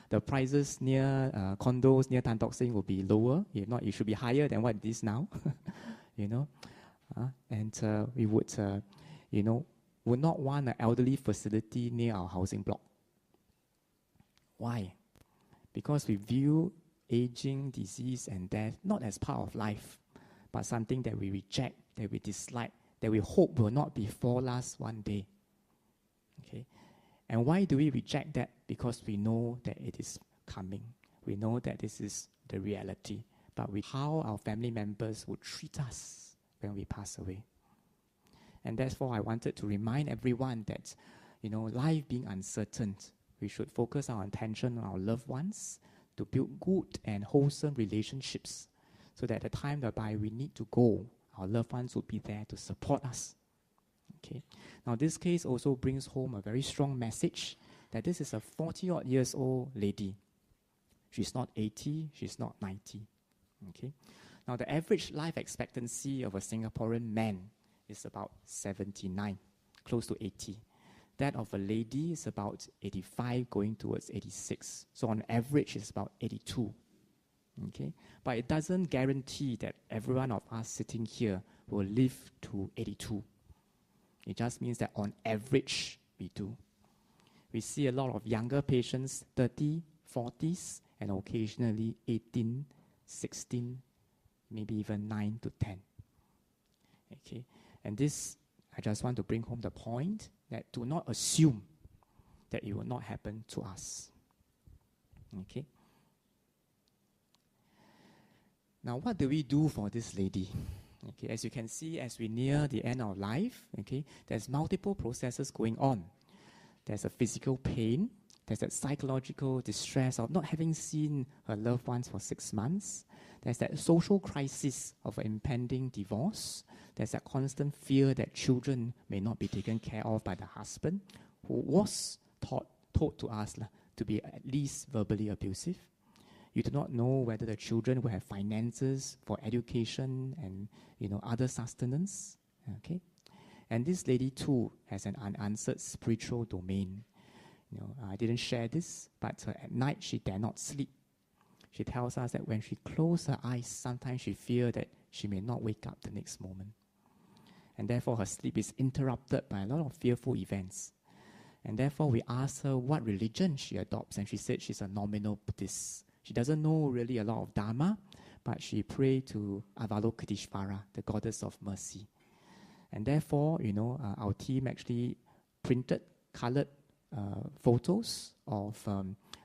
The prices near condos near Tan Tock Seng will be lower. If not, it should be higher than what it is now, you know. And we would, would not want an elderly facility near our housing block. Why? Because we view aging, disease, and death not as part of life, but something that we reject, that we dislike, that we hope will not befall us one day. Okay? And why do we reject that? Because we know that it is coming. We know that this is the reality. But how our family members will treat us when we pass away. And therefore, I wanted to remind everyone that, life being uncertain, we should focus our attention on our loved ones to build good and wholesome relationships, so that at the time whereby we need to go, our loved ones will be there to support us. Okay. Now, this case also brings home a very strong message that this is a 40-odd years old lady. She's not 80, she's not 90. Okay. Now, the average life expectancy of a Singaporean man is about 79, close to 80. That of a lady is about 85 going towards 86. So on average, it's about 82. Okay? But it doesn't guarantee that every one of us sitting here will live to 82. It just means that on average, we do. We see a lot of younger patients, 30, 40s, and occasionally 18, 16, maybe even 9 to 10. Okay? And this, I just want to bring home the point that do not assume that it will not happen to us. Okay? Now, what do we do for this lady? Okay, as you can see, as we near the end of life, okay, there's multiple processes going on. There's a physical pain. There's that psychological distress of not having seen her loved ones for 6 months. There's that social crisis of an impending divorce. There's that constant fear that children may not be taken care of by the husband, who was told to us to be at least verbally abusive. You do not know whether the children will have finances for education and other sustenance. Okay, and this lady too has an unanswered spiritual domain. I didn't share this, but at night she dare not sleep. She tells us that when she closes her eyes, sometimes she fears that she may not wake up the next moment. And therefore her sleep is interrupted by a lot of fearful events. And therefore we asked her what religion she adopts, and she said she's a nominal Buddhist. She doesn't know really a lot of Dharma, but she prayed to Avalokiteshvara, the goddess of mercy. And therefore, our team actually printed colored photos of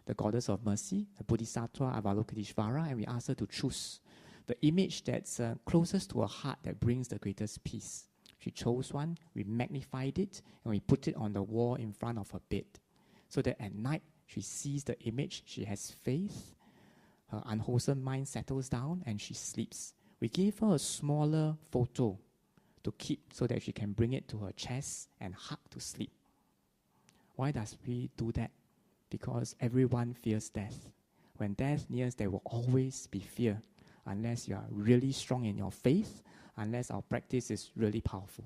the goddess of mercy, the Bodhisattva Avalokiteshvara, and we asked her to choose the image that's closest to her heart that brings the greatest peace. She chose one, we magnified it, and we put it on the wall in front of her bed, so that at night she sees the image, she has faith, her unwholesome mind settles down, and she sleeps. We gave her a smaller photo to keep so that she can bring it to her chest and hug to sleep. Why does we do that? Because everyone fears death. When death nears, there will always be fear, unless you are really strong in your faith, unless our practice is really powerful.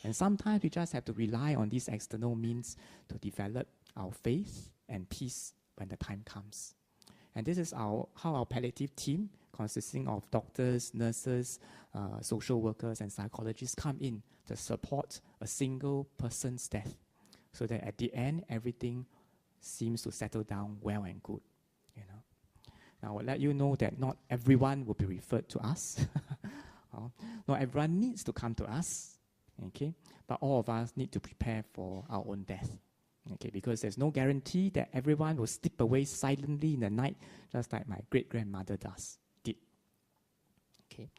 And sometimes we just have to rely on these external means to develop our faith and peace when the time comes. And this is how our palliative team, consisting of doctors, nurses, social workers, and psychologists, come in to support a single person's death, so that at the end, everything seems to settle down well and good. Now, I will let you know that not everyone will be referred to us. Not everyone needs to come to us. Okay? But all of us need to prepare for our own death. Okay? Because there's no guarantee that everyone will slip away silently in the night, just like my great-grandmother did. Okay?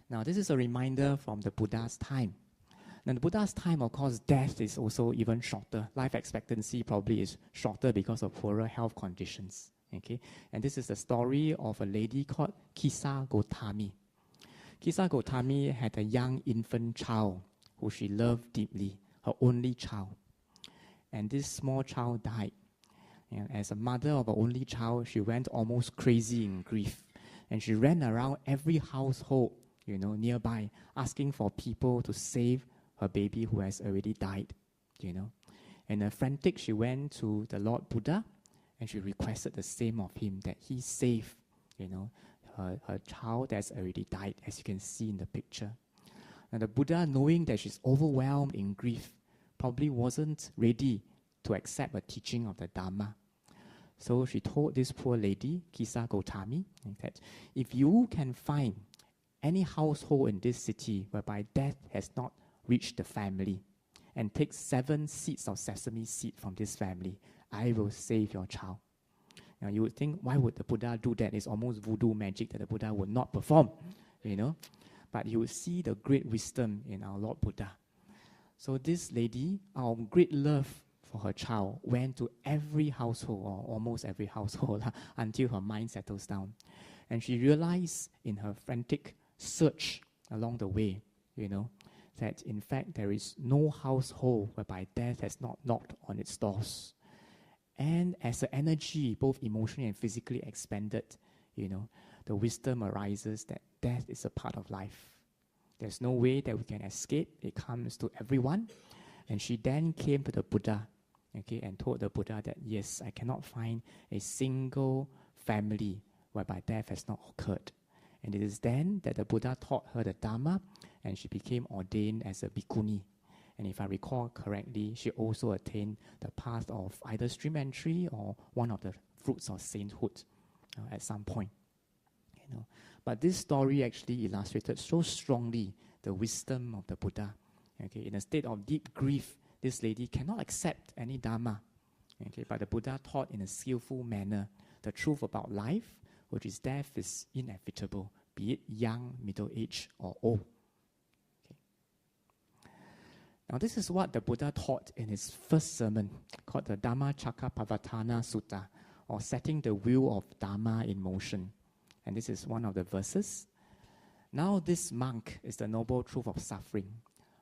Now, this is a reminder from the Buddha's time. Now, the Buddha's time, of course, death is also even shorter. Life expectancy probably is shorter because of poorer health conditions. Okay? And this is the story of a lady called Kisa Gotami. Kisa Gotami had a young infant child who she loved deeply, her only child. And this small child died. And as a mother of her only child, she went almost crazy in grief. And she ran around every household, nearby, asking for people to save her baby who has already died, And frantic, she went to the Lord Buddha, and she requested the same of him, that he save, her child that's already died, as you can see in the picture. And the Buddha, knowing that she's overwhelmed in grief, probably wasn't ready to accept a teaching of the Dharma. So she told this poor lady, Kisa Gotami, that if you can find any household in this city whereby death has not reached the family, and take 7 seeds of sesame seed from this family, I will save your child. Now you would think, why would the Buddha do that? It's almost voodoo magic that the Buddha would not perform, But you would see the great wisdom in our Lord Buddha. So this lady, our great love for her child, went to every household, or almost every household, until her mind settles down. And she realized in her frantic search along the way, that in fact there is no household whereby death has not knocked on its doors. And as the energy, both emotionally and physically expanded, the wisdom arises that death is a part of life. There's no way that we can escape. It comes to everyone. And she then came to the Buddha, okay, and told the Buddha that, yes, I cannot find a single family whereby death has not occurred. And it is then that the Buddha taught her the Dharma, and she became ordained as a bhikkhuni. And if I recall correctly, she also attained the path of either stream entry or one of the fruits of sainthood at some point. You know. But this story actually illustrated so strongly the wisdom of the Buddha. Okay, in a state of deep grief, this lady cannot accept any Dharma. Okay, but the Buddha taught in a skillful manner the truth about life, which is death is inevitable, be it young, middle-aged, or old. Okay. Now, this is what the Buddha taught in his first sermon, called the Dhammacakkappavattana Sutta, or setting the wheel of Dharma in motion. And this is one of the verses. Now this monk is the noble truth of suffering.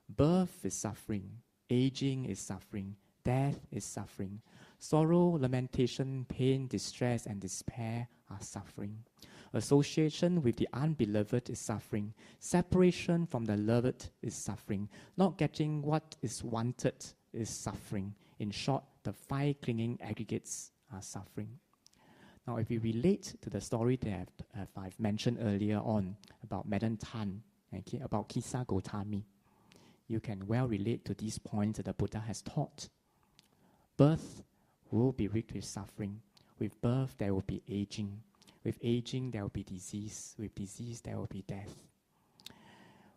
Birth is suffering, aging is suffering, death is suffering. Sorrow, lamentation, pain, distress, and despair are suffering. Association with the unbeloved is suffering. Separation from the loved is suffering. Not getting what is wanted is suffering. In short, the 5 clinging aggregates are suffering. Now, if we relate to the story that I've mentioned earlier on about Madam Tan, okay, about Kisa Gotami, you can well relate to these points that the Buddha has taught. Birth will be rigged with suffering. With birth, there will be aging. With aging, there will be disease. With disease, there will be death.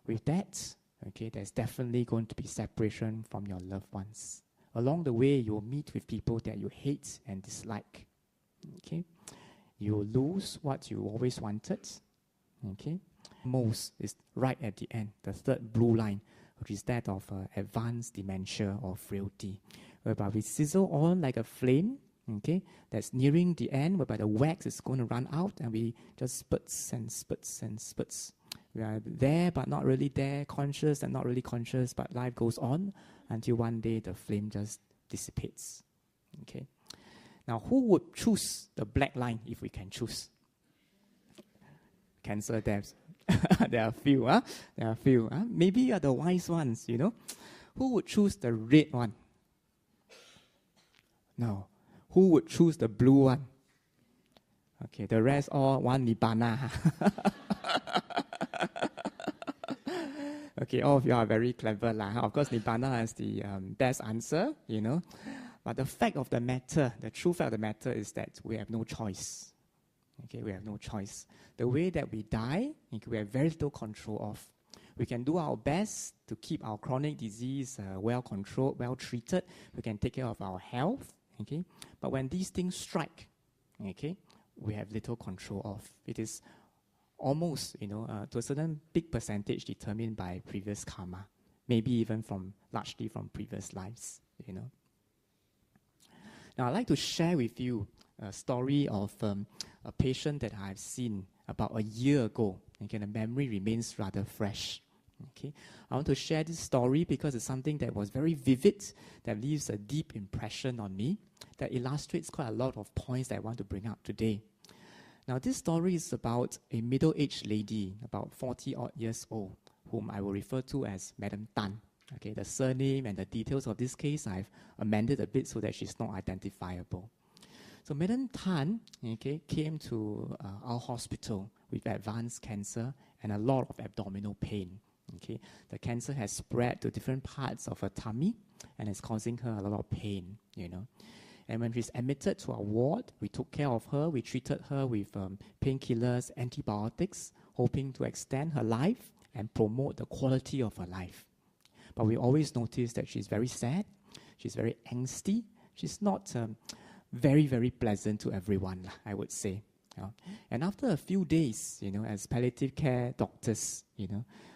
With that, okay, there's definitely going to be separation from your loved ones. Along the way, you will meet with people that you hate and dislike. Okay, you will lose what you always wanted. Okay, most is right at the end, the third blue line, which is that of advanced dementia or frailty, whereby we sizzle on like a flame. Okay, that's nearing the end, whereby the wax is going to run out, and we just spurts and spurts and spurts. We are there, but not really there, conscious and not really conscious, but life goes on until one day the flame just dissipates. Okay. Now, who would choose the black line if we can choose? Cancer deaths. There are a few, huh? There are a few. Huh? Maybe you are the wise ones, you know. Who would choose the red one? No. Who would choose the blue one? Okay, the rest all one Nibbana. Okay, all of you are very clever. Of course, Nibbana is the best answer, you know. But the fact of the matter, the true fact of the matter is that we have no choice. Okay, we have no choice. The way that we die, we have very little control of. We can do our best to keep our chronic disease well controlled, well treated. We can take care of our health. Okay, but when these things strike, okay, we have little control of. It is almost, to a certain big percentage determined by previous karma, maybe even largely from previous lives. Now, I'd like to share with you a story of a patient that I've seen about a year ago. Okay, the memory remains rather fresh. Okay, I want to share this story because it's something that was very vivid, that leaves a deep impression on me, that illustrates quite a lot of points that I want to bring up today. Now, this story is about a middle-aged lady, about 40-odd years old, whom I will refer to as Madam Tan. Okay, the surname and the details of this case I've amended a bit so that she's not identifiable. So Madam Tan, came to our hospital with advanced cancer and a lot of abdominal pain. Okay, the cancer has spread to different parts of her tummy and is causing her a lot of pain. And when she's admitted to our ward, we took care of her. We treated her with painkillers, antibiotics, hoping to extend her life and promote the quality of her life. But we always notice that she's very sad, she's very angsty, she's not very, very pleasant to everyone, I would say. And after a few days, as palliative care doctors,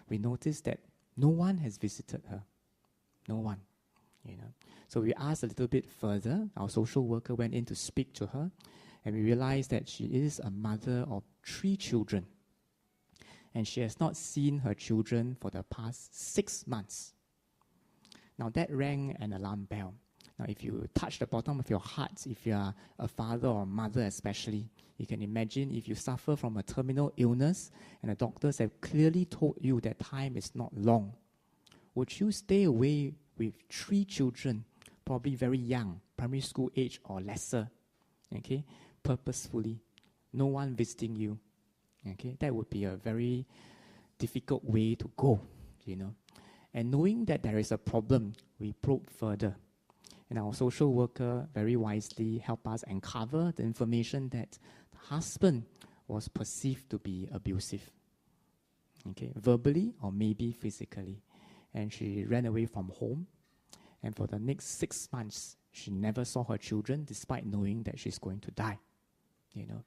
we noticed that no one has visited her. No one, So we asked a little bit further. Our social worker went in to speak to her, and we realized that she is a mother of 3 children. And she has not seen her children for the past 6 months. Now that rang an alarm bell. Now if you touch the bottom of your heart, if you are a father or a mother especially, you can imagine if you suffer from a terminal illness and the doctors have clearly told you that time is not long, would you stay away with 3 children, probably very young, primary school age or lesser, okay, purposefully, no one visiting you, okay, that would be a very difficult way to go, you know. And knowing that there is a problem, we probe further. And our social worker very wisely helped us uncover the information that the husband was perceived to be abusive, okay, verbally or maybe physically. And she ran away from home. And for the next 6 months, she never saw her children despite knowing that she's going to die, you know.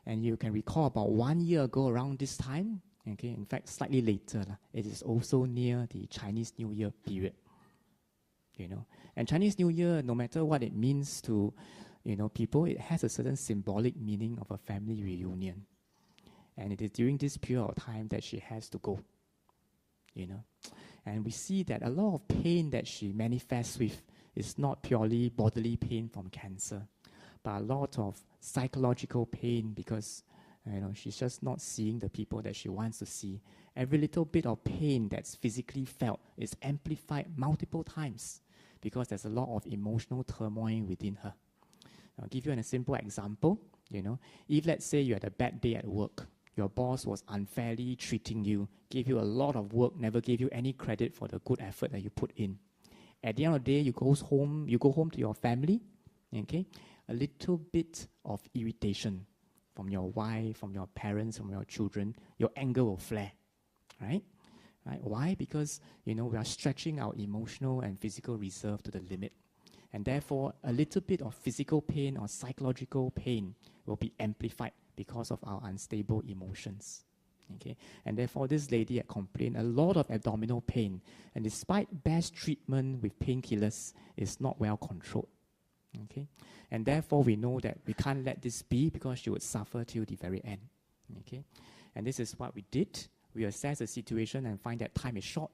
And you can recall about 1 year ago around this time, okay, in fact, slightly later, it is also near the Chinese New Year period, you know. And Chinese New Year, no matter what it means to, you know, people, it has a certain symbolic meaning of a family reunion. And it is during this period of time that she has to go, you know. And we see that a lot of pain that she manifests with is not purely bodily pain from cancer, but a lot of psychological pain because, you know, she's just not seeing the people that she wants to see. Every little bit of pain that's physically felt is amplified multiple times because there's a lot of emotional turmoil within her. I'll give you a simple example. You know, if let's say you had a bad day at work, your boss was unfairly treating you, gave you a lot of work, never gave you any credit for the good effort that you put in. At the end of the day, you go home to your family, okay? A little bit of irritation from your wife, from your parents, from your children, your anger will flare, right? Right? Why? Because, you know, we are stretching our emotional and physical reserve to the limit. And therefore, a little bit of physical pain or psychological pain will be amplified because of our unstable emotions. Okay? And therefore, this lady had complained a lot of abdominal pain. And despite best treatment with painkillers, it's not well controlled. Okay? And therefore, we know that we can't let this be because she would suffer till the very end. Okay? And this is what we did. We assess the situation and find that time is short.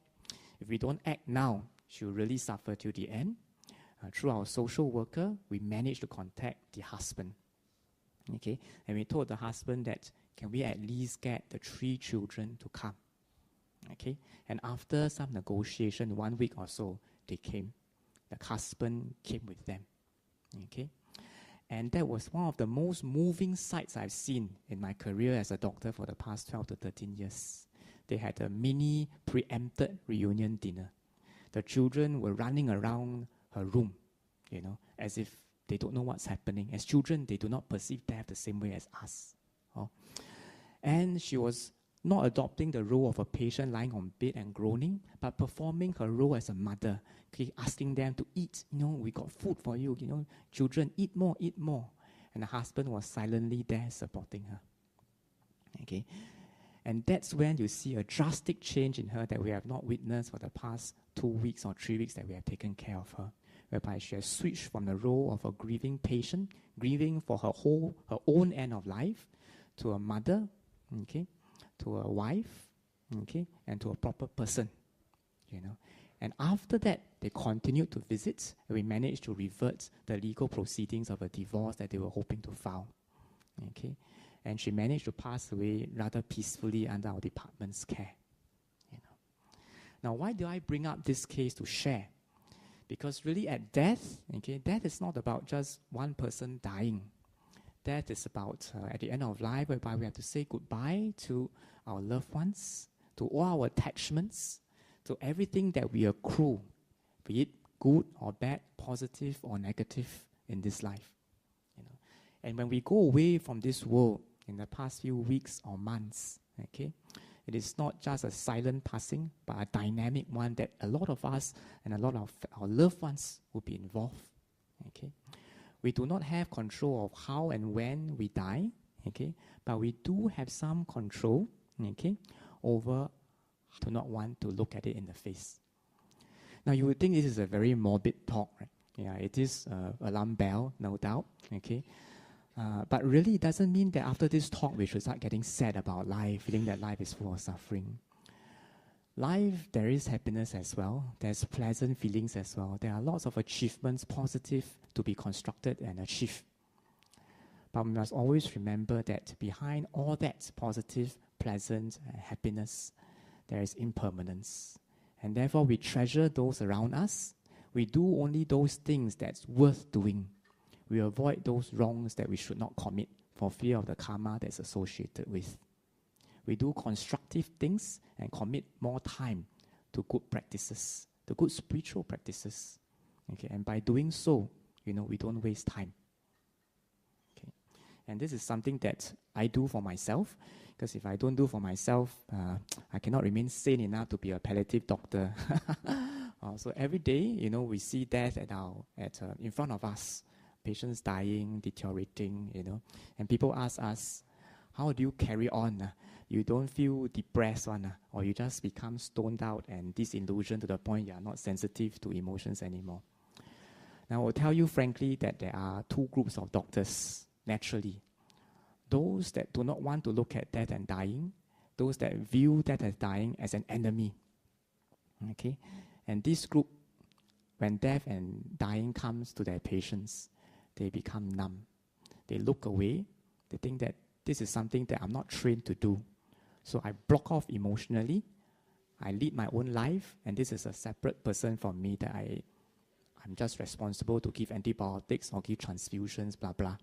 If we don't act now, she will really suffer till the end. Through our social worker, we managed to contact the husband. Okay, and we told the husband that, can we at least get the 3 children to come? Okay, and after some negotiation, 1 week or so, they came. The husband came with them. Okay, and that was one of the most moving sights I've seen in my career as a doctor for the past 12 to 13 years. They had a mini preempted reunion dinner. The children were running around her room, you know, as if they don't know what's happening. As children, they do not perceive death the same way as us. Oh. And she was not adopting the role of a patient lying on bed and groaning, but performing her role as a mother, okay, asking them to eat. You know, we got food for you. You know, children, eat more, eat more. And the husband was silently there supporting her. Okay, and that's when you see a drastic change in her that we have not witnessed for the past 2 weeks or 3 weeks that we have taken care of her, whereby she has switched from the role of a grieving patient, grieving for her own end of life, to a mother, okay, to a wife, okay, and to a proper person, you know. And after that, they continued to visit, and we managed to revert the legal proceedings of a divorce that they were hoping to file, okay. And she managed to pass away rather peacefully under our department's care, you know. Now, why do I bring up this case to share? Because really at death, okay, death is not about just one person dying. Death is about, at the end of life, whereby we have to say goodbye to our loved ones, to all our attachments, to everything that we accrue, be it good or bad, positive or negative in this life. You know. And when we go away from this world in the past few weeks or months, okay, it is not just a silent passing, but a dynamic one that a lot of us and a lot of our loved ones will be involved. Okay, we do not have control of how and when we die. Okay, but we do have some control. Okay, over to not want to look at it in the face. Now you would think this is a very morbid talk, right? Yeah, it is alarm bell, no doubt. Okay. But really, it doesn't mean that after this talk, we should start getting sad about life, feeling that life is full of suffering. Life, there is happiness as well. There's pleasant feelings as well. There are lots of achievements, positive, to be constructed and achieved. But we must always remember that behind all that positive, pleasant happiness, there is impermanence. And therefore, we treasure those around us. We do only those things that's worth doing. We avoid those wrongs that we should not commit for fear of the karma that's associated with. We do constructive things and commit more time to good practices, to good spiritual practices. Okay, and by doing so, we don't waste time. Okay, and this is something that I do for myself, because if I don't do for myself, I cannot remain sane enough to be a palliative doctor. So every day, we see death in front of us, patients dying, deteriorating, and people ask us, how do you carry on? You don't feel depressed, or you just become stoned out and disillusioned to the point you are not sensitive to emotions anymore. Now, I will tell you frankly that there are two groups of doctors, naturally. Those that do not want to look at death and dying, those that view death and dying as an enemy. Okay? And this group, when death and dying comes to their patients, they become numb. They look away. They think that this is something that I'm not trained to do. So I block off emotionally. I lead my own life, and this is a separate person from me that I'm just responsible to give antibiotics or give transfusions, blah, blah.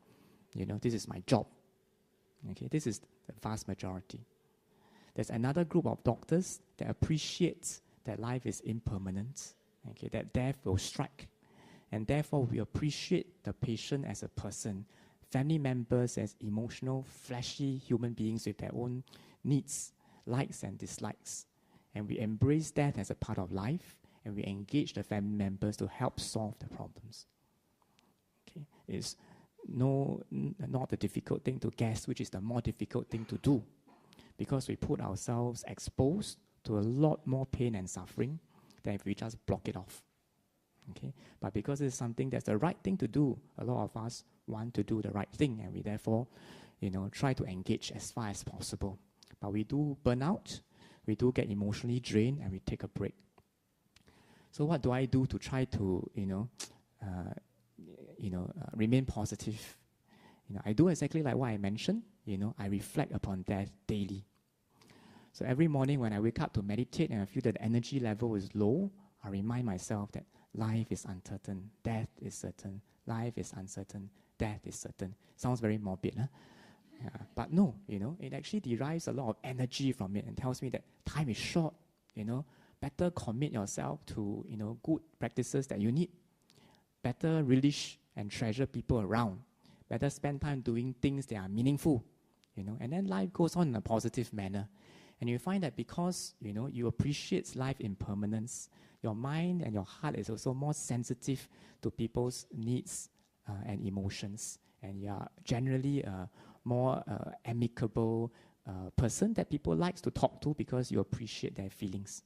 This is my job. Okay, this is the vast majority. There's another group of doctors that appreciates that life is impermanent, okay, that death will strike. And therefore, we appreciate the patient as a person, family members as emotional, fleshy human beings with their own needs, likes and dislikes. And we embrace death as a part of life, and we engage the family members to help solve the problems. Okay, it's not the difficult thing to guess, which is the more difficult thing to do, because we put ourselves exposed to a lot more pain and suffering than if we just block it off. Okay, but because it's something that's the right thing to do, a lot of us want to do the right thing, and we therefore, try to engage as far as possible. But we do burn out, we do get emotionally drained, and we take a break. So what do I do to try to, remain positive? I do exactly like what I mentioned. I reflect upon death daily. So every morning when I wake up to meditate and I feel that the energy level is low, I remind myself that life is uncertain, death is certain, life is uncertain, death is certain. Sounds very morbid, huh? Yeah, but no, it actually derives a lot of energy from it and tells me that time is short, better commit yourself to, good practices that you need. Better relish and treasure people around. Better spend time doing things that are meaningful, and then life goes on in a positive manner. And you find that because, you appreciate life impermanence, your mind and your heart is also more sensitive to people's needs and emotions. And you are generally a more amicable person that people like to talk to because you appreciate their feelings.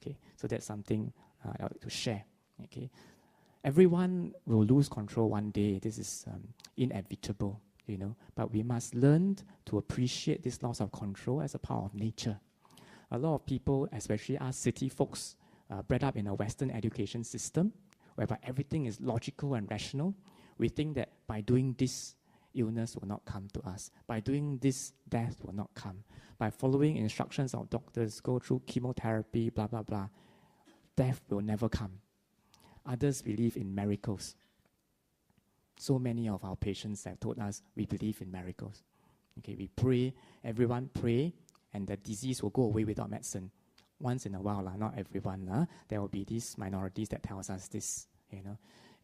Okay, so that's something I'd like to share. Okay, everyone will lose control one day. This is inevitable. But we must learn to appreciate this loss of control as a part of nature. A lot of people, especially us city folks, bred up in a Western education system, whereby everything is logical and rational, we think that by doing this, illness will not come to us. By doing this, death will not come. By following instructions of doctors, go through chemotherapy, blah, blah, blah, death will never come. Others believe in miracles. So many of our patients have told us we believe in miracles. Okay, we pray, everyone pray, and the disease will go away without medicine. Once in a while, not everyone. There will be these minorities that tells us this.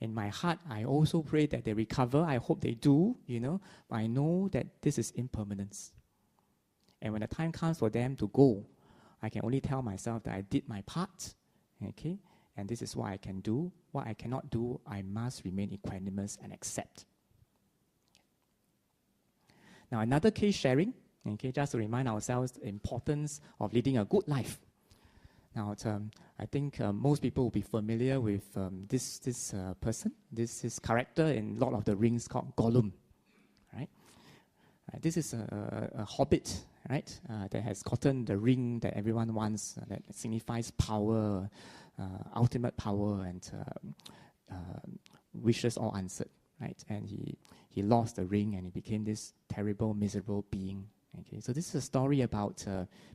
In my heart, I also pray that they recover. I hope they do. But I know that this is impermanence. And when the time comes for them to go, I can only tell myself that I did my part. Okay. And this is what I can do. What I cannot do, I must remain equanimous and accept. Now, another case sharing, okay, just to remind ourselves the importance of leading a good life. Now, I think most people will be familiar with this person, his character in Lord of the Rings called Gollum, right? This is a hobbit, right, that has gotten the ring that everyone wants, that signifies power, ultimate power, and wishes all answered, right? And he lost the ring and he became this terrible, miserable being. Okay, so this is a story about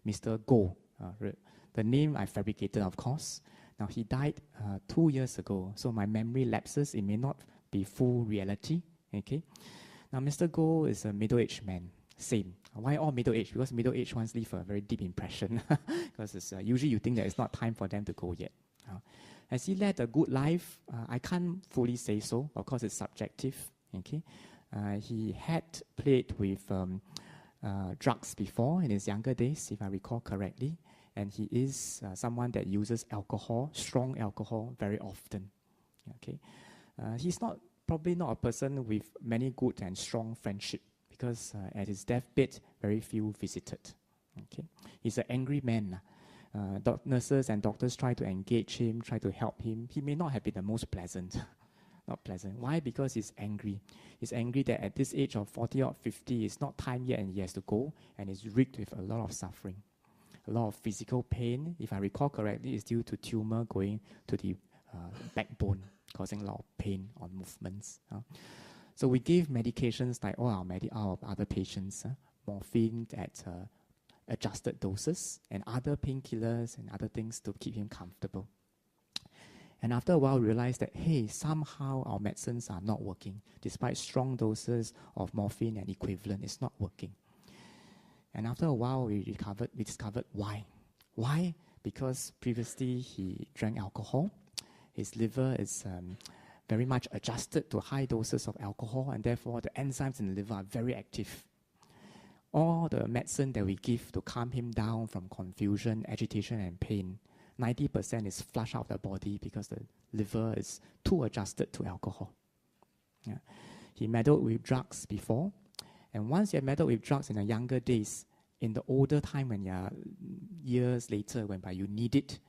Mr. Go, The name I fabricated, of course. Now, he died 2 years ago, so my memory lapses. It may not be full reality. Okay. Now, Mr. Goh is a middle-aged man. Same. Why all middle-aged? Because middle-aged ones leave a very deep impression. Because it's, usually you think that it's not time for them to go yet. Has he led a good life? I can't fully say so. Of course, it's subjective. Okay. He had played with drugs before in his younger days, if I recall correctly. And he is someone that uses alcohol, strong alcohol, very often. Okay. He's probably not a person with many good and strong friendship, because at his deathbed, very few visited. Okay. He's an angry man. Nurses and doctors try to engage him, try to help him. He may not have been the most pleasant. Not pleasant. Why? Because he's angry. He's angry that at this age of 40 or 50, it's not time yet and he has to go, and he's rigged with a lot of suffering. A lot of physical pain. If I recall correctly, it's due to tumor going to the backbone, causing a lot of pain on movements. So we give medications like all our other patients, morphine at adjusted doses, and other painkillers and other things to keep him comfortable. And after a while, we realized that, hey, somehow our medicines are not working. Despite strong doses of morphine and equivalent, it's not working. And after a while, we discovered why. Why? Because previously he drank alcohol. His liver is very much adjusted to high doses of alcohol, and therefore the enzymes in the liver are very active. All the medicine that we give to calm him down from confusion, agitation, and pain, 90% is flushed out of the body because the liver is too adjusted to alcohol. Yeah. He meddled with drugs before, and once you have meddled with drugs in the younger days, in the older time when you are years later, whereby you need it,